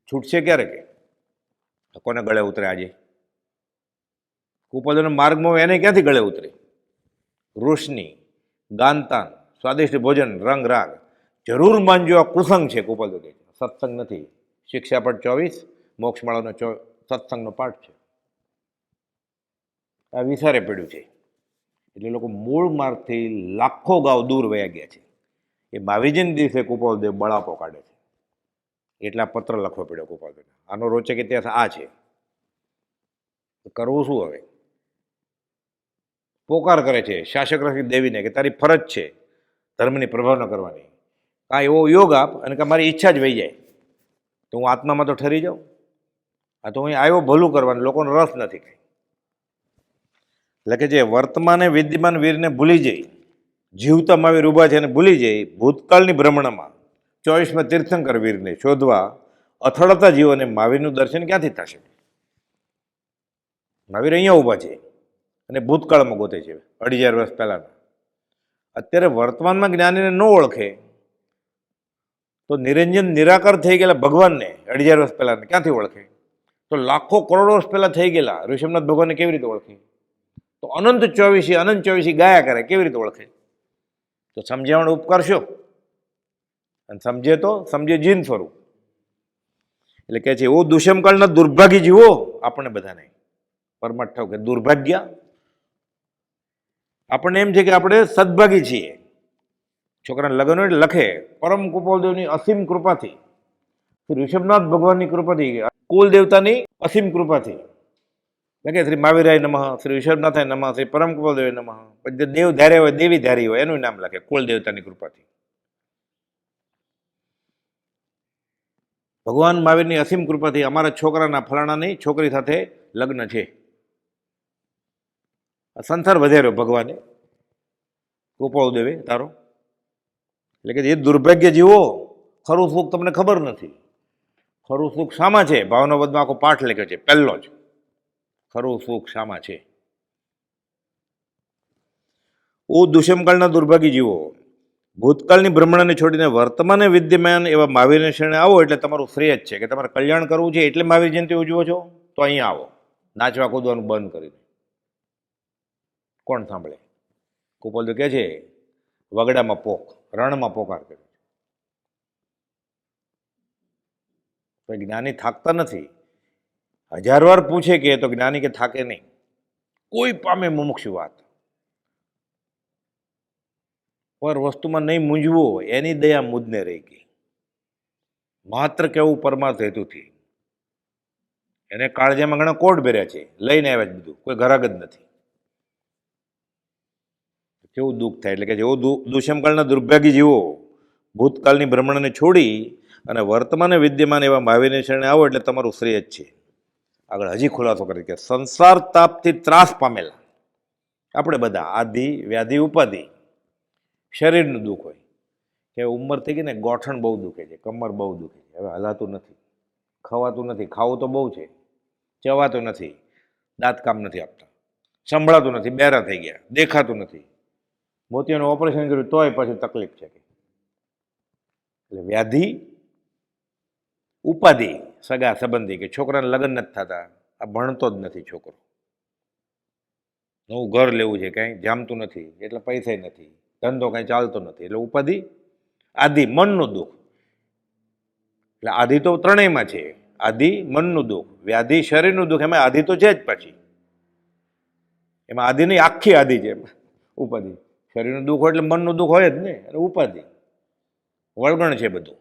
છૂટશે ક્યારે કે કોને ગળે ઉતરે? આજે કુપાલદેવના માર્ગમાં એને ક્યાંથી ગળે ઉતરે? રોશની, ગાનતાન, સ્વાદિષ્ટ ભોજન, રંગ રાગ જરૂર માનજો. આ કુસંગ છે કુપાલદેવ કહે, સત્સંગ નથી. શિક્ષાપટ 24 મોક્ષમાળાનો સત્સંગનો પાઠ છે. આ વિચારે પડ્યું છે એટલે લોકો મૂળ માર્ગથી લાખો ગાવ દૂર વયા ગયા છે. એ મહાવીર જયંતિ દિવસે કુપાલદેવ બળાપો કાઢે છે, એટલા પત્ર લખવો પડ્યો કુપાલદેવને. આનો રોચક ઇતિહાસ આ છે. કરવું શું હવે? પોકાર કરે છે શાસક રસિક દેવીને કે તારી ફરજ છે ધર્મની પ્રભાવના કરવાની, કાં એવો યોગ આપ અને કાં મારી ઈચ્છા જ વહી જાય તો હું આત્મામાં તો ઠરી જાઉં. આ તો અહીં આવ્યો ભલું કરવાનું, લોકોનો રસ નથી કંઈ. એટલે કે જે વર્તમાને વિદ્યમાન વીરને ભૂલી જઈ, જીવતા મહાવીર ઊભા છે એને ભૂલી જઈ, ભૂતકાળની ભ્રમણમાં 24માં તીર્થંકર વીરને શોધવા અથડાતા જીવોને મહાવીરનું દર્શન ક્યાંથી થશે? મહાવીર અહીંયા ઊભા છે અને ભૂતકાળમાં ગોતે છે 2500 વર્ષ પહેલાના. અત્યારે વર્તમાનમાં જ્ઞાનીને ન ઓળખે તો નિરંજન નિરાકાર થઈ ગયેલા ભગવાનને 2500 વર્ષ પહેલાને ક્યાંથી ઓળખે? તો લાખો કરોડો વર્ષ પહેલા થઈ ગયેલા ઋષભનાથ ભગવાનને કેવી રીતે ઓળખે? તો અનંત 24 ગાયા કરે, કેવી રીતે ઓળખે? તો સમજાવવાનો ઉપકાર શો? અને સમજે તો સમજે જીન સ્વરૂપ. એટલે કે છે ઓ દુષ્મકાળના દુર્ભાગી જીવો, આપણને બધાને પરમાર્થ ઠાવ કે દુર્ભાગ્ય. આપણને એમ છે કે આપણે સદભાગી છીએ. છોકરાને લગ્ન હોય એટલે લખે પરમ કૃપાદેવની અસીમ કૃપાથી, ઋષભનાથ ભગવાનની કૃપાથી, કુલ દેવતાની અસીમ કૃપાથી, કે શ્રી મહાવીરાય નમઃ, શ્રી ઋષભનાથાય નમઃ, શ્રી પરમ કૃપાદેવ નમઃ. પછી દેવ ધાર્યા હોય, દેવી ધારી હોય, એનું નામ લખે કુલ દેવતાની કૃપાથી. ભગવાન મહાવીરની અસીમ કૃપાથી અમારા છોકરાના ફલાણાની છોકરી સાથે લગ્ન છે. સંસાર વધાર્યો ભગવાને, કૃપાળુ દેવે તારો. એટલે કે એ દુર્ભાગ્ય જીવો, ખરું સુખ તમને ખબર નથી. ખરું સુખ શામાં છે? ભાવનાવદમાં આખો પાઠ લખ્યો છે, પહેલો જ. ખરું સુખ શામાં છે? ઓ દુષ્મકાળના દુર્ભાગી જીવો, ભૂતકાળની ભ્રમણાને છોડીને વર્તમાને વિદ્યમાન એવા મહાવીરને શરણે આવો એટલે તમારું શ્રેય જ છે. કે તમારે કલ્યાણ કરવું છે એટલે મહાવીર જયંતિ ઉજવો છો, તો અહીંયા આવો. નાચવા કૂદવાનું બંધ કરીને કોણ સાંભળે? કુપોલ કહે છે વગડામાં પોક, રણમાં પોકાર કરે. તો જ્ઞાની થાકતા નથી. 1000 વાર પૂછે કે તો જ્ઞાની કે થાકે નહીં. કોઈ પામે મુમુક્ષુ વાત, પર વસ્તુમાં નહીં મૂંઝવો, એની દયા મુજને રહી ગઈ. માત્ર કેવું પરમાર્થ હેતુથી. એને કાળજામાં ઘણા કોડ ભર્યા છે, લઈને આવ્યા જ બધું, કોઈ ઘરાક જ નથી. કેવું દુઃખ થાય. એટલે કે જેવો દુષ્મકાળના દુર્ભાગી જીવો ભૂતકાળની ભ્રમણને છોડી અને વર્તમાને વિદ્યમાન એવા મહાવીરને શરણે આવો એટલે તમારું શ્રેય જ છે. આગળ હજી ખુલાસો કરે કે સંસાર તાપથી ત્રાસ પામેલા આપણે બધા આદિ વ્યાધિ ઉપાધિ, શરીરનું દુઃખ હોય કે ઉંમર થઈ ગઈ ને ગોઠણ બહુ દુખે છે, કમર બહુ દુખે છે, હવે હલાતું નથી, ખવાતું નથી, ખાવું તો બહુ છે, ચવાતું નથી, દાંત કામ નથી આપતા, સંભળાતું નથી, બેરા થઈ ગયા, દેખાતું નથી, મોતિયાનું ઓપરેશન કર્યું તોય પછી તકલીફ છે. એટલે વ્યાધિ ઉપાધિ, સગા સંબંધી કે છોકરાને લગ્ન નથી થતા, આ ભણતો જ નથી છોકરો, નવું ઘર લેવું છે, કાંઈ જામતું નથી, એટલે પૈસા નથી, ધંધો કાંઈ ચાલતો નથી, એટલે ઉપાધિ. આદિ મનનું દુઃખ, એટલે આદિ તો ત્રણેયમાં છે. આદિ મનનું દુઃખ, વ્યાધિ શરીરનું દુઃખ, એમાં આદિ તો છે જ. પછી એમાં આદિ નહીં, આખી આદિ છે એમાં ઉપાધિ. શરીરનું દુઃખ હોય એટલે મનનું દુઃખ હોય જ ને, એટલે ઉપાધિ વળગણ છે બધું.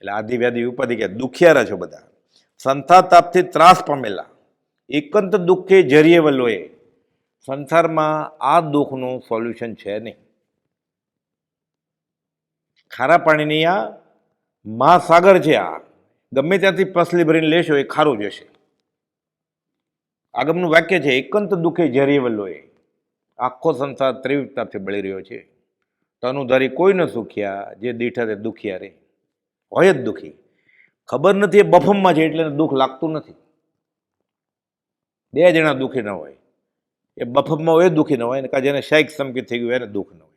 એટલે આદિ વ્યાધિ ઉપાધિ કે દુખિયારા છો બધા. સંસાર તાપથી ત્રાસ પામેલા એકંત દુઃખે જરીએ વલ્લોએ. સંસારમાં આ દુઃખનું સોલ્યુશન છે નહીં. ખારા પાણીની આ મહાસાગર છે. આ ગમે ત્યાંથી પસલી ભરીને લેશો એ ખારું જશે. આગમનું વાક્ય છે એકંત દુઃખે જરીએ વલ્લોએ. આખો સંસાર ત્રિવિધતાથી બળી રહ્યો છે. તનુધારી કોઈ ન સુખ્યા, જે દીઠા તે દુખિયા રે. હોય જ દુઃખી, ખબર નથી એ બફમમાં છે એટલે દુઃખ લાગતું નથી. બે જણા દુઃખી ન હોય, એ બફમમાં હોય એ દુઃખી ન હોય, ને કાં જેને શાઈક સંકિત થઈ ગયું એને દુઃખ ન હોય.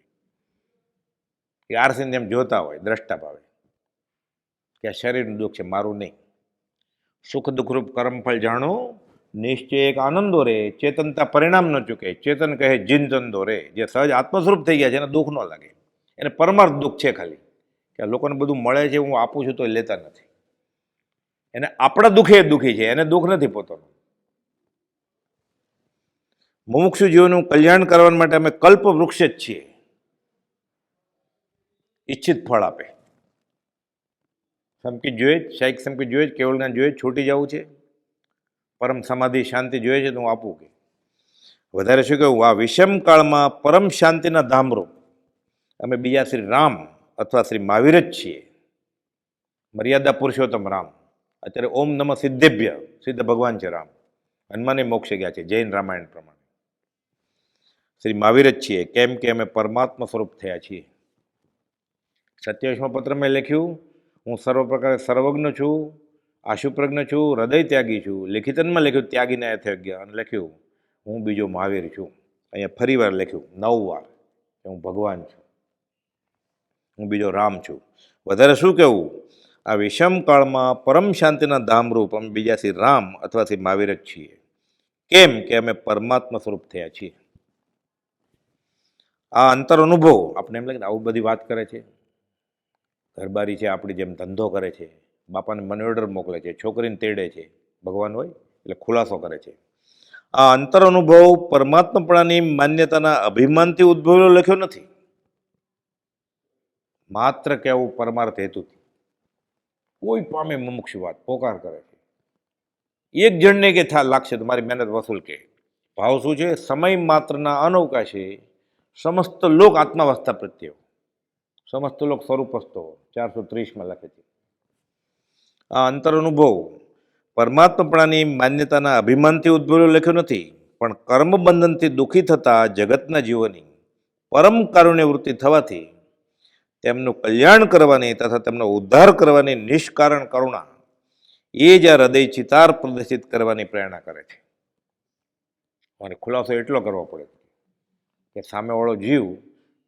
કે આરસીને જેમ જોતા હોય, દ્રષ્ટા ભાવે કે આ શરીરનું દુઃખ છે, મારું નહીં. સુખ દુઃખરૂપ કર્મફળ જાણો, નિશ્ચય એક આનંદો રે. ચેતનતા પરિણામ ન ચૂકે, ચેતન કહે જીનચંદો રે. જે સહજ આત્મસ્વરૂપ થઈ ગયા છે એને દુઃખ ન લાગે, એને પરમાર્થ દુઃખ છે ખાલી. કે આ લોકોને બધું મળે છે, હું આપું છું તો એ લેતા નથી. એને આપણા દુઃખે દુઃખી છે, એને દુઃખ નથી પોતાનું. મુમુક્ષુ જીવોનું કલ્યાણ કરવા માટે અમે કલ્પ વૃક્ષ જ છીએ. ઈચ્છિત ફળ આપે. સંકિત જોઈએ જ, શાઈક સંકિત જોઈએ જ, કેવળ જ્ઞાન જોઈએ જ, છૂટી જવું છે, પરમ સમાધિ શાંતિ જોઈએ છે તો હું આપું. કે વધારે શું કહું, આ વિષમ કાળમાં પરમ શાંતિના ધામરૂપ અમે બીજા શ્રી રામ અથવા શ્રી મહાવીર જ છીએ. મર્યાદા પુરુષોત્તમ રામ. અત્યારે ઓમ નમઃ સિદ્ધેભ્ય, સિદ્ધ ભગવાન છે રામ, હનુમાને મોક્ષે ગયા છે જૈન રામાયણ પ્રમાણે. શ્રી મહાવીર જ છીએ, કેમ કે અમે પરમાત્મા સ્વરૂપ થયા છીએ. 27મા પત્રમાં લખ્યું, હું સર્વ પ્રકારે સર્વજ્ઞ છું, આશુપ્રજ્ઞ છું, હૃદય ત્યાગી છું. લિખિતનમાં લખ્યું ત્યાગીને અથજ્ઞ, અને લખ્યું હું બીજો મહાવીર છું. અહીંયા ફરી વાર લખ્યું 9 વાર કે હું ભગવાન છું, હું બીજો રામ છું. વધારે શું કહેવું, આ વિષમ કાળમાં પરમ શાંતિના ધામરૂપ અમે બીજા શ્રી રામ અથવા શ્રી મહાવીર જ છીએ, કેમ કે અમે પરમાત્મા સ્વરૂપ થયા છીએ. આ અંતર અનુભવ આપણે એમ લાગે ને આવું બધી વાત કરે છે, ઘરબારી છે આપણી જેમ ધંધો કરે છે, બાપાને મની ઓર્ડર મોકલે છે, છોકરીને તેડે છે, ભગવાન હોય એટલે ખુલાસો કરે છે. આ અંતર અનુભવ પરમાત્માપણાની માન્યતાના અભિમાનથી ઉદ્ભવેલો લખ્યો નથી, માત્ર કહેવું પરમાર્થ હેતુથી. કોઈ પામે મુમુક્ષુ વાત પોકાર કરે છે, એક જણને કે લાગશે તો મારી મહેનત વસૂલ કે. ભાવ શું છે, સમય માત્રના અનવકાશે સમસ્ત લોક આત્માવસ્થા પ્રત્યે, સમસ્ત લોક સ્વરૂપસ્તો 430માં લખે છે. આ અંતર અનુભવ પરમાત્માપણાની માન્યતાના અભિમાનથી ઉદ્ભવેલો લખ્યો નથી, પણ કર્મબંધનથી દુઃખી થતા જગતના જીવોની પરમ કારુણ્ય વૃત્તિ થવાથી તેમનું કલ્યાણ કરવાની તથા તેમનો ઉદ્ધાર કરવાની નિષ્કારણ કરુણા એ જ આ હૃદય ચિતાર પ્રદર્શિત કરવાની પ્રેરણા કરે છે. અને ખુલાસો એટલો કરવો પડે કે સામેવાળો જીવ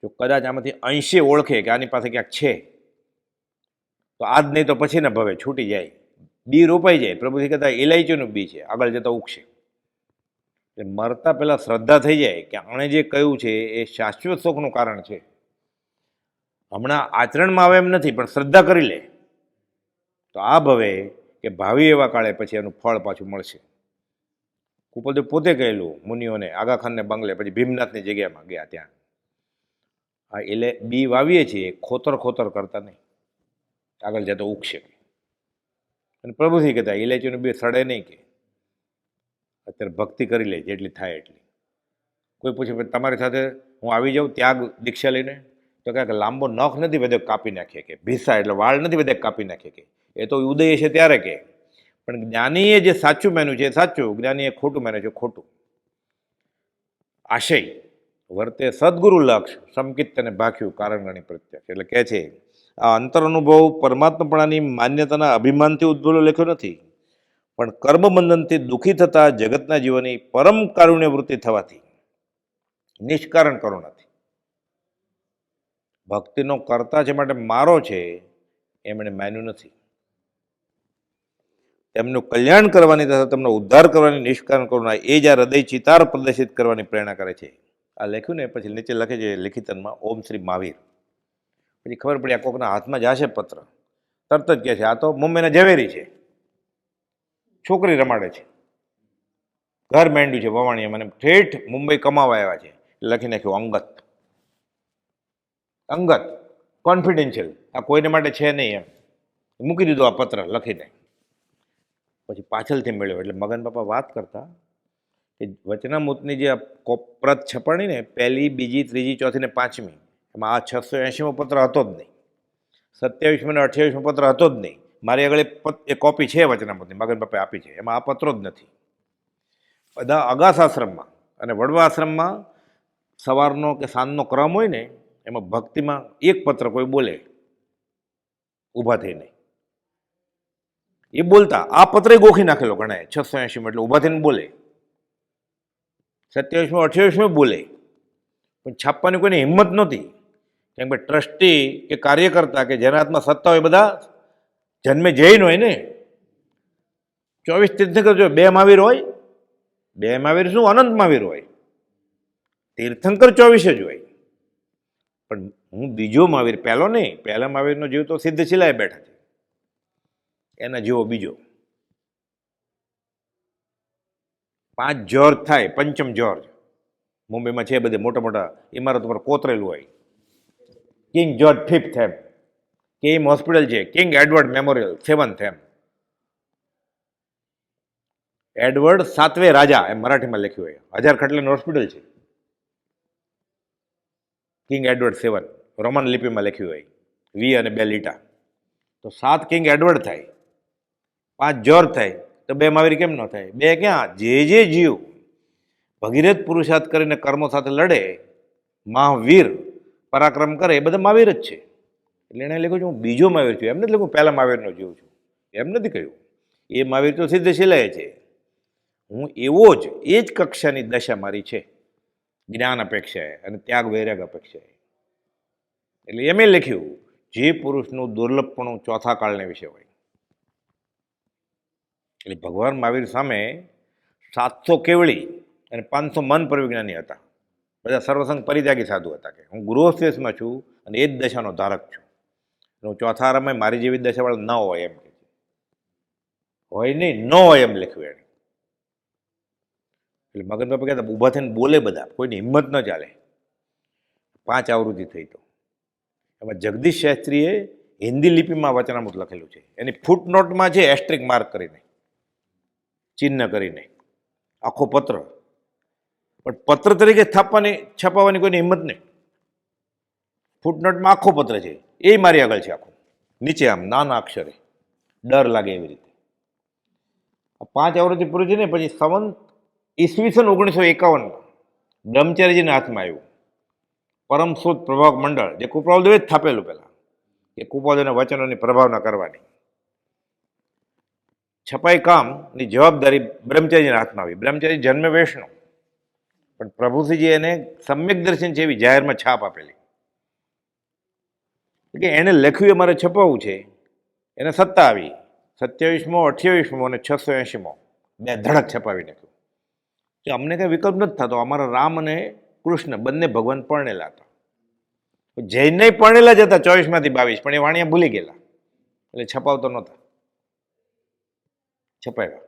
જો કદાચ આમાંથી અંશે ઓળખે કે આની પાસે ક્યાંક છે, તો આજ નહીં તો પછી ને ભવે છૂટી જાય, બી રોપાઈ જાય. પ્રભુજી કહેતા ઇલાયચીનું બી છે, આગળ જતા ઉગશે. એટલે મરતા પહેલાં શ્રદ્ધા થઈ જાય કે આણે જે કહ્યું છે એ શાશ્વત સુખનું કારણ છે. હમણાં આચરણમાં આવે એમ નથી, પણ શ્રદ્ધા કરી લે તો આ ભવે કે ભાવિ એવા કાળે પછી એનું ફળ પાછું મળશે. કુપલદેવ પોતે કહેલું મુનિઓને, આગાખાનને બંગલે, પછી ભીમનાથની જગ્યામાં ગયા ત્યાં. હા એટલે બી વાવીએ છીએ, ખોતર કરતા નહીં, આગળ જતો ઉગશે. અને પ્રભુથી કહેતા ઇલાયચીનું બી સડે નહીં, કે અત્યારે ભક્તિ કરી લે જેટલી થાય એટલી. કોઈ પૂછે તમારી સાથે હું આવી જાઉં ત્યાગ દીક્ષા લઈને, તો કાંઈક લાંબો નખ નથી બધે કાપી નાખીએ, કે ભીસા એટલે વાળ નથી બધે કાપી નાખીએ, કે એ તો ઉદય છે ત્યારે કે. પણ જ્ઞાનીએ જે સાચું માન્યું છે એ સાચું, જ્ઞાનીએ ખોટું માન્યું છે ખોટું. આશય વર્તે સદગુરુ લક્ષ, સમકિત અને ભાખ્યું કારણ ગણી પ્રત્યક્ષ. એટલે કહે છે આ અંતર અનુભવ પરમાત્માપણાની માન્યતાના અભિમાનથી ઉદ્ભવેલો લખ્યો નથી, પણ કર્મબંધનથી દુઃખી થતા જગતના જીવોની પરમ કારુણ્ય વૃત્તિ થવાથી નિષ્કારણ કરુણાથી. ભક્તિનો કરતા છે માટે મારો છે એમણે માન્યું નથી. તેમનું કલ્યાણ કરવાની તથા તેમનો ઉદ્ધાર કરવાની નિષ્કારણ કરુણા એ જ આ હૃદય ચિતાર પ્રદર્શિત કરવાની પ્રેરણા કરે છે. આ લખ્યું ને પછી નીચે લખે છે લિખિતનમાં ઓમ શ્રી મહાવીર. પછી ખબર પડી આ કોકના હાથમાં જશે પત્ર, તરત જ કહે છે આ તો મુંબઈના ઝવેરી છે, છોકરી રમાડે છે, ઘર માંડ્યું છે વવાણીએ, મને ઠેઠ મુંબઈ કમાવા આવ્યા છે. લખી નાખ્યું અંગત કોન્ફિડેન્શિયલ, આ કોઈને માટે છે નહીં એમ મૂકી દીધું આ પત્ર લખીને. પછી પાછળથી મળ્યો એટલે મગન બાપા વાત કરતા કે વચનામૃતની જે પ્રત છપાણી ને, પહેલી, બીજી, ત્રીજી, ચોથી ને પાંચમી, એમાં આ 680મો પત્ર હતો જ નહીં, 27મો અને 28મો પત્ર હતો જ નહીં. મારી આગળ એ કોપી છે વચનામૃતની, મગન બાપાએ આપી છે, એમાં આ પત્રો જ નથી. બધા અગાસ આશ્રમમાં અને વડવા આશ્રમમાં સવારનો કે સાંજનો ક્રમ હોય ને, એમાં ભક્તિમાં એક પત્ર કોઈ બોલે ઊભા થઈને, એ બોલતા આ પત્ર ગોખી નાખેલો ગણાય 680માં, એટલે ઊભા થઈને બોલે. 27મો 28મો બોલે, પણ છાપવાની કોઈની હિંમત નહોતી, કેમ કે ટ્રસ્ટી કે કાર્યકર્તા કે જેના હાથમાં સત્તા હોય બધા જન્મે જૈન હોય ને. 24 તીર્થંકર જો 2 મહાવીર હોય, 2 મહાવીર શું અનંત મહાવીર હોય, તીર્થંકર 24 જ હોય. પણ હું બીજો મહાવીર, પહેલો નહીં, પહેલા મહાવીરનો જીવ તો સિદ્ધ શિલાએ બેઠા છે, એના જેવો બીજો. 5 જ્યોર્જ થાય, પંચમ જ્યોર્જ મુંબઈમાં છે, બધે મોટા મોટા ઇમારત પર કોતરેલું હોય. કિંગ જ્યોર્જ 5th એમ કેમ હોસ્પિટલ છે, કિંગ એડવર્ડ મેમોરિયલ 7th એમ, એડવર્ડ 7મે રાજા એમ મરાઠીમાં લખ્યું હોય. 1000 ખટલાની હોસ્પિટલ છે, કિંગ એડવર્ડ 7 રોમન લિપિમાં લખ્યું હોય, વી અને 2 લીટા, તો 7 કિંગ એડવર્ડ થાય. પાંચ જોર થાય તો બે મહાવીર કેમ ન થાય? બે ક્યાં? જે જીવ ભગીરથ પુરુષાર્થ કરીને કર્મો સાથે લડે, મહાવીર પરાક્રમ કરે, એ બધા મહાવીર જ છે. એટલે એણે લખ્યું છે હું બીજો મહાવીર છું. એમ નથી લખ્યું પહેલા મહાવીરનો જીવ છું, એમ નથી કહ્યું. એ મહાવીર તો સિદ્ધ શિલાએ છે. હું એવો જ, એ જ કક્ષાની દશા મારી છે, જ્ઞાન અપેક્ષાએ અને ત્યાગ વૈરાગ અપેક્ષાએ. એટલે એમ લખ્યું જે પુરુષનું દુર્લભપણું ચોથા કાળને વિશે હોય. એટલે ભગવાન મહાવીર સામે 700 કેવળી અને 500 મન પરિજ્ઞાની હતા. બધા સર્વસંગ પરિત્યાગી સાધુ હતા કે હું ગૃહસ્થેશમાં છું અને એ જ દશાનો ધારક છું. હું ચોથા આરામમાં મારી જેવી દશાવાળા ન હોય એમ કે હોય નહીં, ન હોય એમ લખ્યું એને. એટલે મગન બાપા કહેતા ઊભા થઈને બોલે બધા, કોઈની હિંમત ન ચાલે. 5 આવૃત્તિ થઈ તો એમાં જગદીશ શાસ્ત્રીએ હિન્દી લિપિમાં વચનામૃત લખેલું છે. એની ફૂટનોટમાં છે એસ્ટ્રિક માર્ક કરીને, ચિહ્ન કરીને, આખો પત્ર. પણ પત્ર તરીકે છપાવવાની કોઈની હિંમત નહીં. ફૂટનોટમાં આખો પત્ર છે, એ મારી આગળ છે આખો, નીચે આમ નાના અક્ષરે, ડર લાગે એવી રીતે. 5 આવૃત્તિ પૂરી છે ને પછી સંવંત ઈસવીસન 1951 બ્રહ્મચારીજીના હાથમાં આવ્યું પરમ શુદ્ધ પ્રભાવક મંડળ, જે કૃપાલદેવે જ થાપેલું પહેલા, એ કૃપાલદેવના વચનોની પ્રભાવના કરવાની. છપાઈ કામની જવાબદારી બ્રહ્મચારીજીના હાથમાં આવી. બ્રહ્મચારી જન્મે વૈષ્ણવ, પણ પ્રભુશ્રીજી એને સમ્યક દર્શન છે એવી જાહેરમાં છાપ આપેલી કે એને લખ્યું એ મારે છપાવવું છે. એને સત્તા આવી 27મો, 28મો અને 680મો બે ધડક છપાવી નાખ્યું. કે અમને કંઈ વિકલ્પ નથી થતો. અમારા રામ અને કૃષ્ણ બંને ભગવાન પરણેલા હતા. જૈનય પરણેલા જ હતા 24માંથી 22, પણ એ વાણિયા ભૂલી ગયેલા એટલે છપાવતો નહોતા. છપાવ્યા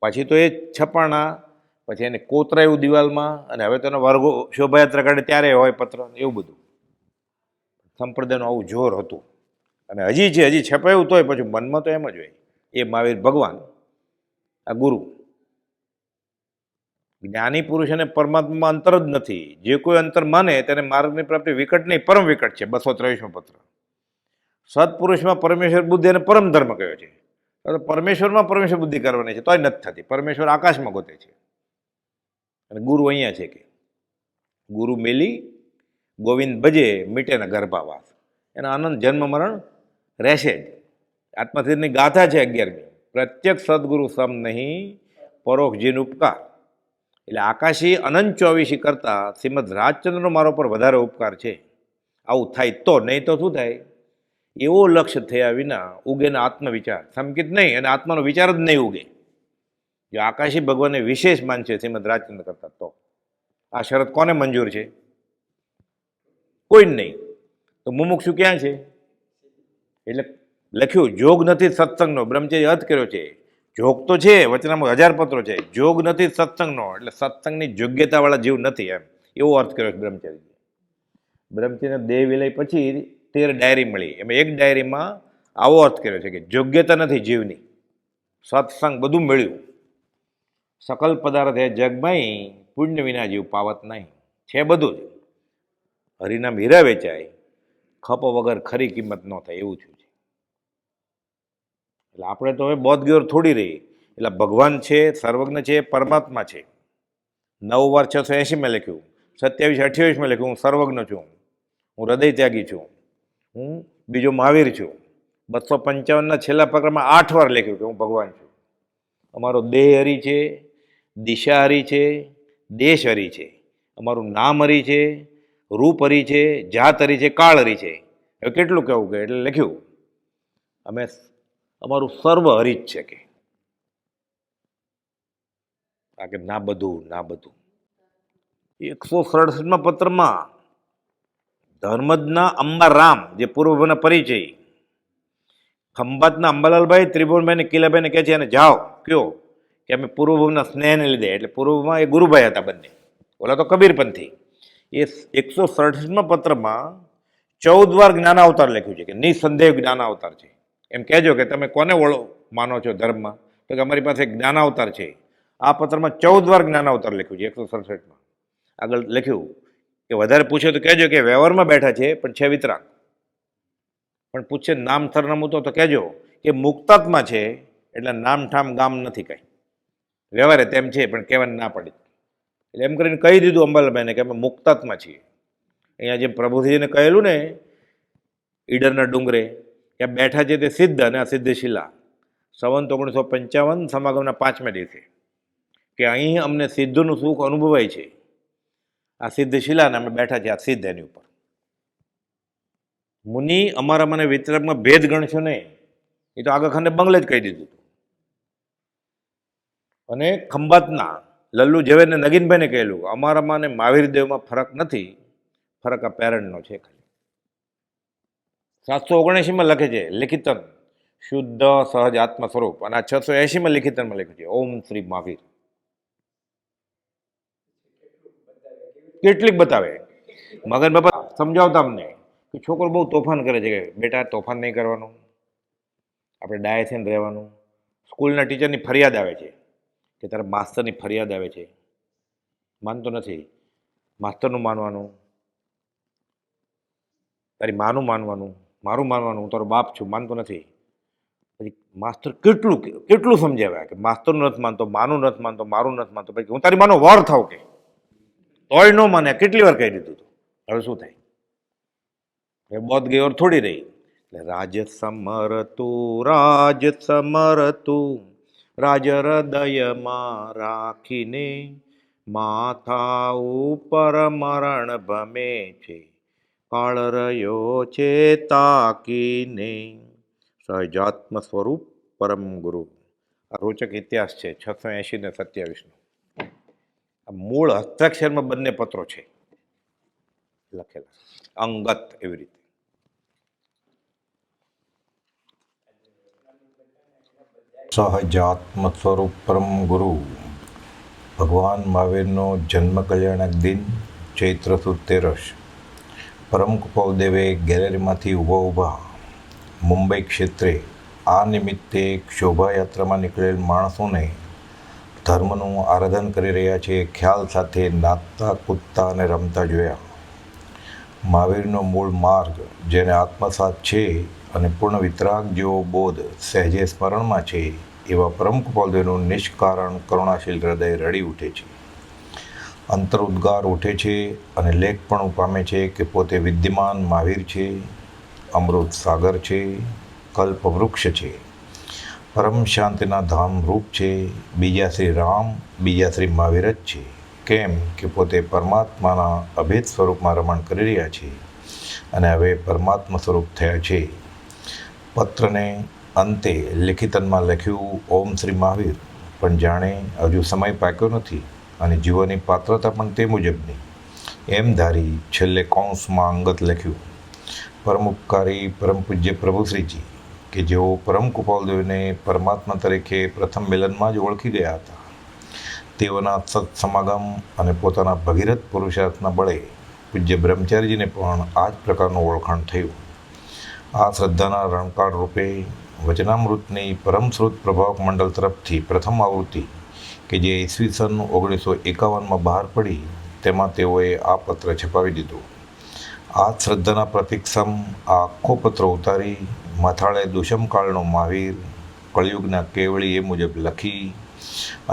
પછી તો એ છપાણા, પછી એને કોતરાયું દિવાલમાં, અને હવે તો એનો વર્ગો શોભાયાત્રા કાઢે ત્યારે હોય પત્ર, એવું બધું. સંપ્રદાયનું આવું જોર હતું. અને હજી છે, હજી છપાયું તોય પછી મનમાં તો એમ જ હોય એ મહાવીર ભગવાન, આ ગુરુ. જ્ઞાની પુરુષ અને પરમાત્મામાં અંતર જ નથી. જે કોઈ અંતર માને તેને માર્ગની પ્રાપ્તિ વિકટ નહીં, પરમ વિકટ છે. 223મો પત્ર. સત્પુરુષમાં પરમેશ્વર બુદ્ધિ અને પરમ ધર્મ કયો છે. પરમેશ્વરમાં પરમેશ્વર બુદ્ધિ કરવાની છે તોય નથી થતી. પરમેશ્વર આકાશમાં ગોતે છે અને ગુરુ અહીંયા છે કે ગુરુ મેલી ગોવિંદ ભજે મીટે ને ગર્ભાવાસ. એના આનંદ જન્મ મરણ રહેશે જ. આત્મસિદ્ધની ગાથા છે 11મી. પ્રત્યક્ષ સદગુરુ સમ નહીં, પરોક્ષ જીન ઉપકાર. એટલે આકાશી અનંત 24 કરતાં શ્રીમદ રાજચંદ્રનો મારો પર વધારે ઉપકાર છે. આવું થાય તો, નહીં તો શું થાય? એવો લક્ષ્ય થયા વિના ઉગે ને આત્મવિચાર, સંકિત નહીં, અને આત્માનો વિચાર જ નહીં ઉગે. જો આકાશી ભગવાનને વિશેષ માનશે શ્રીમદ રાજચંદ્ર કરતા, તો આ શરત કોને મંજૂર છે? કોઈ જ નહીં. તો મુમુક્ષુ ક્યાં છે? એટલે લખ્યું જોગ નથી સત્સંગનો. બ્રહ્મચારી અર્થ કર્યો છે. જોગ તો છે, વચનામાં 1000 પત્રો છે. જોગ નથી સત્સંગનો, એટલે સત્સંગની યોગ્યતાવાળા જીવ નથી, એમ એવો અર્થ કર્યો છે બ્રહ્મચારી. બ્રહ્મચારીને દેહ વિલય પછી 13 ડાયરી મળી. એમાં એક ડાયરીમાં આવો અર્થ કર્યો છે કે યોગ્યતા નથી જીવની, સત્સંગ બધું મળ્યું. સકલ પદાર્થ હે જગમાં, પુણ્ય વિના જીવ પાવત નહીં. છે બધું જ. હરિનામ હીરા વેચાય, ખપ વગર ખરી કિંમત ન થાય, એવું થયું છે. એટલે આપણે તો હવે બોધગીર થોડી રહી. એટલે ભગવાન છે, સર્વજ્ઞ છે, પરમાત્મા છે. 9 વાર 680માં લખ્યું, 27, 28માં લખ્યું હું સર્વજ્ઞ છું, હું હૃદય ત્યાગી છું, હું બીજો મહાવીર છું. 255ના છેલ્લા પ્રકરણમાં 8 વાર લખ્યું કે હું ભગવાન છું. અમારો દેહ હરી છે, દિશા હરી છે, દેશ હરી છે, અમારું નામ હરી છે, રૂપ હરી છે, જાત હરી છે, કાળ હરી છે. હવે કેટલું કહેવું કે એટલે લખ્યું અમે અમારું સર્વ હરી જ છે કે આ કે ના બધું ના બધું. 167માં પત્રમાં ધર્મજના અંબારામ, જે પૂર્વભના પરિચય, ખંભાતના અંબાલાલભાઈ ત્રિભુવનભાઈને કિલાભાઈને કહે છે, અને જાઓ કયો કે અમે પૂર્વભવના સ્નેહને લીધે, એટલે પૂર્વભવમાં એ ગુરુભાઈ હતા બંને, ઓલા તો કબીરપંથી. એ 167માં પત્રમાં 14 વાર જ્ઞાનાવતાર લખ્યું છે કે નિસંદેહ જ્ઞાનાવતાર છે. એમ કહેજો કે તમે કોને માનો છો ધર્મમાં, તો કે અમારી પાસે જ્ઞાનાવતાર છે. આ પત્રમાં 14 વાર જ્ઞાનાવતાર લખ્યું છે 167માં. આગળ લખ્યું કે વધારે પૂછે તો કહેજો કે વ્યવહારમાં બેઠા છે પણ છે વિતરાગ. પણ પૂછે નામ સરનામું તો કહેજો કે મુક્તાત્મા છે એટલે નામઠામ ગામ નથી કાંઈ, વ્યવહારે તેમ છે પણ કહેવાની ના પડી. એટલે એમ કરીને કહી દીધું અંબાલાભાઈને કે અમે મુક્તાત્મા છીએ. અહીંયા જે પ્રભુજીને કહેલું ને ઈડરના ડુંગરે ત્યાં બેઠા છે તે સિદ્ધ અને અસિદ્ધ શિલા, સંવંત 1955 સમાગમના 5મે દિવસે, કે અહીં અમને સિદ્ધનું સુખ અનુભવાય છે. આ સિદ્ધ શિલાને અમે બેઠા છે આ સિદ્ધ એની ઉપર. મુનિ અમારા મને વિતરકમાં ભેદ ગણશો નહીં, એ તો આગળ ખાને બંગલે જ કહી દીધું હતું. અને ખંભાતના લલ્લુ ઝવેરને નગીનભાઈને કહેલું અમારામાં અને મહાવીર દેવમાં ફરક નથી, ફરક આ પેરણનો છે ખાલી. 779માં લખે છે લિખિતન શુદ્ધ સહજ આત્મ સ્વરૂપ, અને આ 680માં લિખિતનમાં લખ્યું છે ઓમ શ્રી મહાવીર. કેટલીક બતાવે. મગન બાપા સમજાવતા અમને કે છોકરો બહુ તોફાન કરે છે, કે બેટા તોફાન નહીં કરવાનું, આપણે ડાયે થઈને રહેવાનું. સ્કૂલના ટીચરની ફરિયાદ આવે છે કે તારા માસ્તરની ફરિયાદ આવે છે, માનતો નથી, માસ્તરનું માનવાનું, તારી માનું માનવાનું, મારું માનવાનું, હું તારો બાપ છું, માનતો નથી. પછી માસ્તર કેટલું કેટલું સમજાવ્યા કે માસ્તરનું નથી માનતો, માનું નથી માનતો, મારું નથી માનતો, પછી હું તારી માનો વર થાવ કે તોય ન માને. કેટલી વાર કહી દીધું હતું. હવે શું થાય? એ બોધ ગઈ ઓર થોડી રહી. એટલે રાજ સમરતું રાજ હૃદયમાં રાખીને માથા ઉપર મરણ ભમે છે, કાળ રહ્યો છે તાકીને. સહજાત્મ સ્વરૂપ પરમ ગુરુ. આ રોચક ઇતિહાસ છે 680 ને 27નો. આ મૂળ હસ્તાક્ષરમાં બંને પત્રો છે લખેલા, અંગત એવી રીતે.
સહજાત્મ સ્વરૂપ પરમ ગુરુ. ભગવાન મહાવીરનો જન્મ કલ્યાણક દિન ચૈત્ર સુદ 13. પરમ કૃપાલદેવે ગેલેરીમાંથી ઊભા મુંબઈ ક્ષેત્રે આ નિમિત્તે શોભાયાત્રામાં નીકળેલ માણસોને ધર્મનું આરાધન કરી રહ્યા છે ખ્યાલ સાથે નાચતા કૂદતા અને રમતા જોયા. મહાવીરનો મૂળ માર્ગ જેને આત્મસાત છે અને પૂર્ણ વિતરાગ જેવો બોધ સહેજે સ્મરણમાં છે એવા પરમ કૃપાલદેવનું નિષ્કારણ કરુણાશીલ હૃદય રડી ઉઠે છે, અંતરુદ્ગાર ઉઠે છે અને લેખપણું પામે છે કે પોતે વિદ્યમાન મહાવીર છે, અમૃત સાગર છે, કલ્પવૃક્ષ છે, પરમ શાંતિના ધામ રૂપ છે, બીજા શ્રી રામ, બીજા શ્રી મહાવીર જ છે. કેમ કે પોતે પરમાત્માના અભેદ સ્વરૂપમાં રમણ કરી રહ્યા છે અને હવે પરમાત્મા સ્વરૂપ થયા છે. પત્રને અંતે લિખિતનમાં લખ્યું ઓમ શ્રી મહાવીર, પણ જાણે હજુ સમય પાક્યો નથી અને જીવનની પાત્રતા પણ તે મુજબની એમ ધારી છેલ્લે કૌંસમાં અંગત લખ્યું પરમ ઉપકારી પરમ પૂજ્ય પ્રભુશ્રીજી, કે જેઓ પરમ કૃપાલદેવને પરમાત્મા તરીકે પ્રથમ મિલનમાં જ ઓળખી ગયા હતા. તેઓના સત્સમાગમ અને પોતાના ભગીરથ પુરુષાર્થના બળે પૂજ્ય બ્રહ્મચારીજીને પણ આ જ પ્રકારનું ઓળખાણ થયું. આ શ્રદ્ધાના રણકાળ રૂપે વચનામૃતની પરમશ્રુત પ્રભાવક મંડળ તરફથી પ્રથમ આવૃત્તિ કે જે ઈસવીસન 1951માં બહાર પડી તેમાં તેઓએ આ પત્ર છપાવી દીધું. આ શ્રદ્ધાના પ્રતિક્ષમ આ આખો પત્ર ઉતારી માથાળે દુષ્મકાળનો મહાવીર કળિયુગના કેવળી એ મુજબ લખી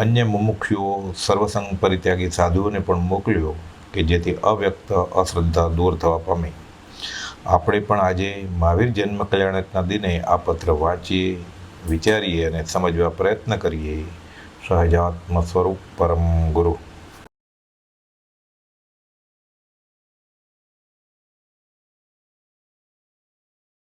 અન્ય મુમુક્ષુઓ સર્વસંગ પરિત્યાગી સાધુઓને પણ મોકલ્યો કે જેથી અવ્યક્ત અશ્રદ્ધા દૂર થવા પામે. આપણે પણ આજે મહાવીર જન્મ કલ્યાણકના દિને આ પત્ર વાંચીએ, વિચારીએ અને સમજવા પ્રયત્ન કરીએ. સહજાત્મ સ્વરૂપ પરમ ગુરુ.